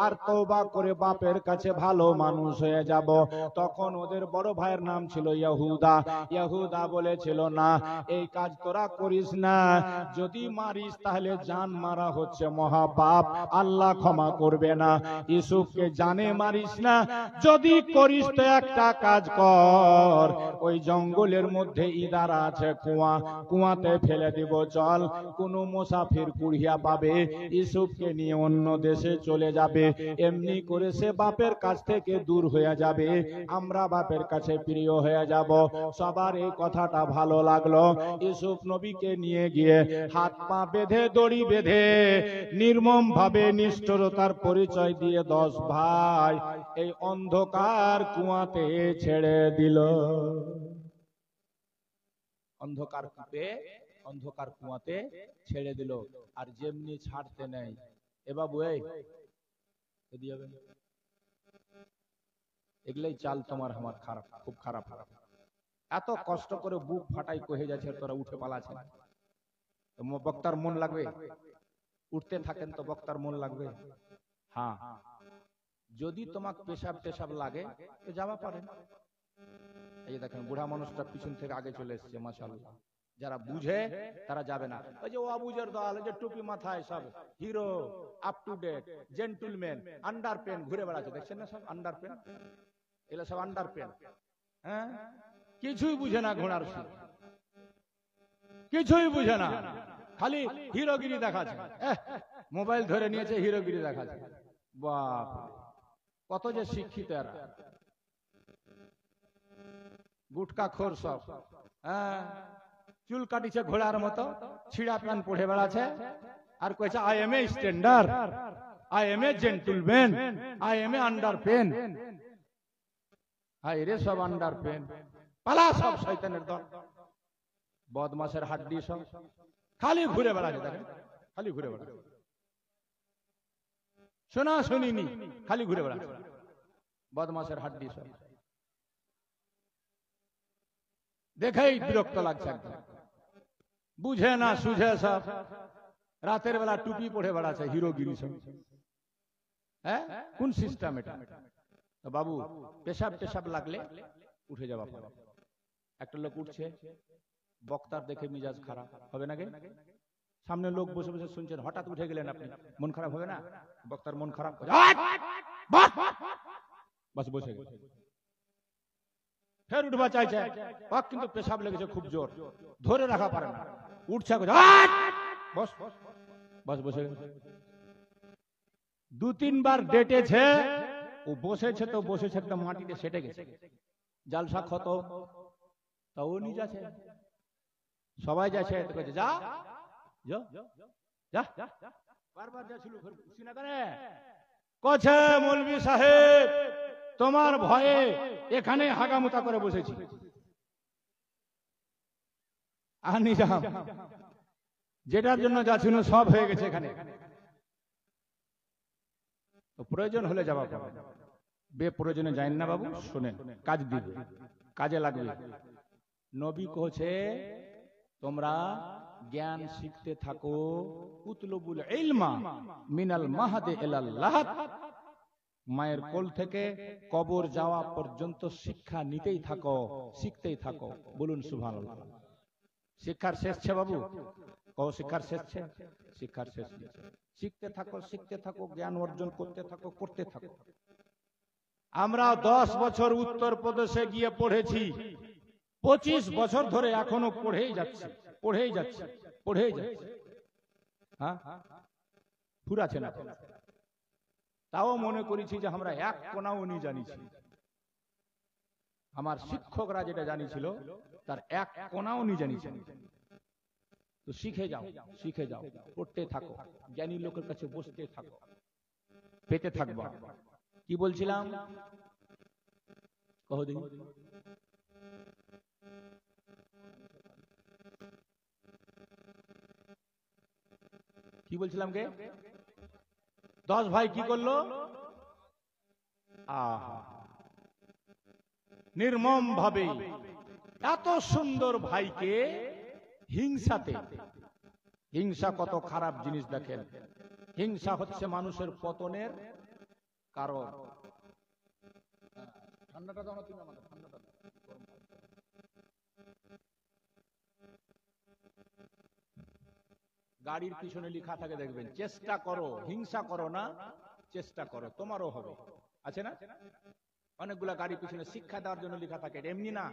আর তওবা করে বাপের কাছে ভালো মানুষ হয়ে যাব। তখন ওদের বড় ভাইয়ের নাম ছিল ইহুদা। ইহুদা বলেছিল, না এই কাজ তোরা করিস না, যদি মারিস তাহলে জান মারা হচ্ছে মহাপাপ, আল্লাহ ক্ষমা করবে না। ইউসুফকে জানে মারিস না, যদি করিস তো একটা কাজ কর, ওই জঙ্গলের মধ্যে ইদারা আছে কুয়া, কুয়াতে ফেলে দিব, চল, কোন মুসাফির কুড়িয়া পাবে, ইউসুফকে নিয়ে অন্য দেশে চলে যাবে, এমনি করে সে বাপের কাছ থেকে দূর হয়ে যাবে, আমরা বাপের কাছে প্রিয় হয়ে যাব। সবার এই কথাটা ভালো লাগলো। ইউসুফ নবীকে নিয়ে গিয়ে হাত পা বেঁধে, দড়ি বেঁধে, নির্মম ভাবে নিষ্ঠুরতার পরিচয় দিয়ে 10 ভাই এই অন্ধকার কুয়াতে ছেড়ে দিল। অন্ধকার কূপে, অন্ধকার কুয়াতে ছেড়ে দিল। আর যেমনি ছাড়তে নেই, এ বাবু এই এগুলাই চাল তোমার আমার খারাপ, খুব খারাপ। এত কষ্ট করে বুক ফাটাই কহে যাচ্ছে, তোরা উঠে পালাছে, বক্তার মন লাগবে? উঠতে থাকেন তো বক্তার মন লাগবে। হ্যাঁ, যদি তোমাকে পেশাব টেশাব লাগে তো যাওয়া পারে। এই দেখেন বুড়া মানুষটা পিছন থেকে আগে চলে এসছে, মাশাআল্লাহ। যারা বুঝে তারা যাবে না। ওই যে অবুঝের দল, যে টুপি মাথায় সব hero, up to date, gentleman, আন্ডার পেন ঘুরে বেড়াচ্ছে, দেখছেন না সব আন্ডার পেন, এগুলো সব আন্ডার পেন। হ্যাঁ, কিছুই বুঝে না ঘোড়ার সুর, কিছুই বুঝে না, খালি হিরোগিরি দেখাচ্ছে। মোবাইল ধরে নিয়েছে, হিরোগিরি দেখাচ্ছে। বাপ, কত যে শিক্ষিত এরা, গুটকা খোর সব। হ্যাঁ, চুল কাটিছে ঘোড়ার মতো, ছিঁড়া প্যান্ট পড়ে বেড়াচ্ছে, আর কইছে I am a standard, I am a gentleman, I am a আন্ডার পেন। হাই রে, সব আন্ডার পেন, পালা সব শয়তানের দল, বদমাশের হাড্ডি সব, খালি ঘুরে বেড়াচ্ছে, দেখেন খালি ঘুরে বেড়াচ্ছে, শোনা শুনিনি, খালি ঘুরে বেড়াচ্ছে, বদমাশের হাড্ডি সব। দেখেই বিরক্ত লাগছে একদম, বুঝে না সুঝে সব, রাতের বেলা টুপি পড়ে বেড়াচ্ছে, হিরোগিরি সব। হ্যাঁ, কোন সিস্টেম এটা? বাবু, পেশাব টেশাব লাগলে উঠে যাওয়া। একটা লোক উঠছে, বক্তার দেখে মিজাজ খারাপ হবে নাকি? সামনে লোক বসে বসে শুনছেন, হঠাৎ উঠে গেলেন আপনি, মন খারাপ হবে না? বক্তার মন খারাপ, বাস বসে ফের উঠবা চাইছে, কিন্তু পেশাব লেগেছে খুব জোর, ধরে রাখা পারে না, উঠছে, বস বস বসে। দু তিনবার ডেটেছে, ও বসেছে তো বসেছে, একদম মাটিতে সেটে গেছে, জালসা খতম। তা ও নিয়ে যাচ্ছে, সবাই যাচ্ছে, যা যা যা, বারবার যাচ্ছিল, কছে মৌলভী সাহেব তোমার ভয়ে এখানে হাগামুতা করে বসেছি, আর নিজাম যেটার জন্য যাচ্ছিল সব হয়ে গেছে এখানে। প্রয়োজন হলে যাওয়া পাবে, বেপ্রয়োজনে যাই না বাবু। শোনেন, কাজ দিবে, কাজে লাগবে। নবী কইছে তোমরা জ্ঞান শিখতে থাকো, উতলুবুল ইলমা মিনাল মাহদি ইলাল লাহাদ, মায়ের কোল থেকে কবর যাওয়া পর্যন্ত শিক্ষা নিতেই থাকো, শিখতেই থাকো। বলুন সুবহানাল্লাহ। শিক্ষার শেষ ছে বাবু? কও শিক্ষার শেষ ছে? শিক্ষার শেষ নেই। শিখতে থাকো, শিখতে থাকো, জ্ঞান অর্জন করতে থাকো, করতে থাকো। আমরা 10 বছর উত্তরপ্রদেশে গিয়ে পড়েছি, 25 বছর ধরে এখনো পড়েই যাচ্ছে, পড়েই যাচ্ছে, পড়েই যাচ্ছে। হ্যাঁ, ফুরাছে না। তাও মনে করেছি যে আমরা এক কোনাও নি জানিছি। আমার শিক্ষকরা যেটা জানিছিল তার এক কোনাও নি জানিছি। তো শিখে যাও, শিখে যাও, পড়তে থাকো, জ্ঞানী লোকের কাছে বসতে থাকো, পেতে থাকবা। কি বলছিলাম কহ দেখি? কি বলছিলাম কে? 10 ভাই কি করলো? নির্মম ভাবে এত সুন্দর ভাইকে হিংসাতে, হিংসা কত খারাপ জিনিস দেখেন। হিংসা হচ্ছে মানুষের পতনের কারণ। ঠান্ডাটা দাও না তুমি আমাকে, ঠান্ডাটা দাও। গাড়ির পিছনে লেখা থাকে দেখবেন, চেষ্টা করো, হিংসা করো না, চেষ্টা করো, তোমারও হবে। আছে না? অনেকগুলা গাড়ির পিছনে শিক্ষা দেওয়ার জন্য লেখা থাকে, এমনি না।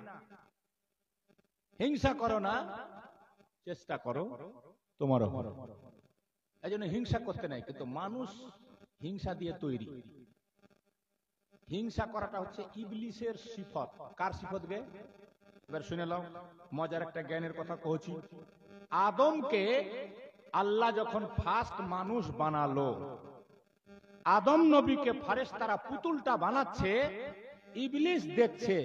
হিংসা করো না, চেষ্টা করো, তোমারও হবে। এই জন্য হিংসা করতে নাই, কিন্তু মানুষ হিংসা দিয়ে তৈরি। হিংসা করাটা হচ্ছে ইবলিসের সিফত। কার সিফত গে? এবার শুনে নাও, মজার একটা জ্ঞানের কথা কইছি। আদমকে আল্লাহ যখন ফার্স্ট মানুষ বানালো, আদম নবীকে ফেরেশতারা পুতুলটা বানাচ্ছে, ইবলিস দেখছে।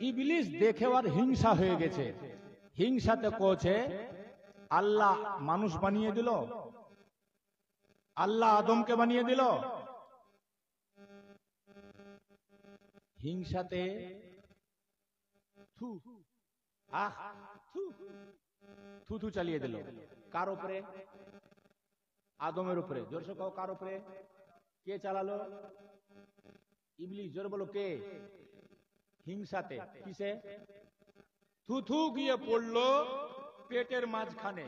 ইবলিস দেখে আর হিংসা হয়ে গেছে। হিংসাতে কইছে আল্লাহ মানুষ বানিয়ে দিল, আল্লাহ আদমকে বানিয়ে দিল। হিংসাতে থু থু থু চালিয়ে দিল। কার উপরে? আদমের উপরে। জোরসে কও, কার উপরে? কে চালালো? ইবলিস। জোর বলো, কে? হিংসাতে। কিসে? থু থু গিয়ে পড়লো পেটের মাঝখানে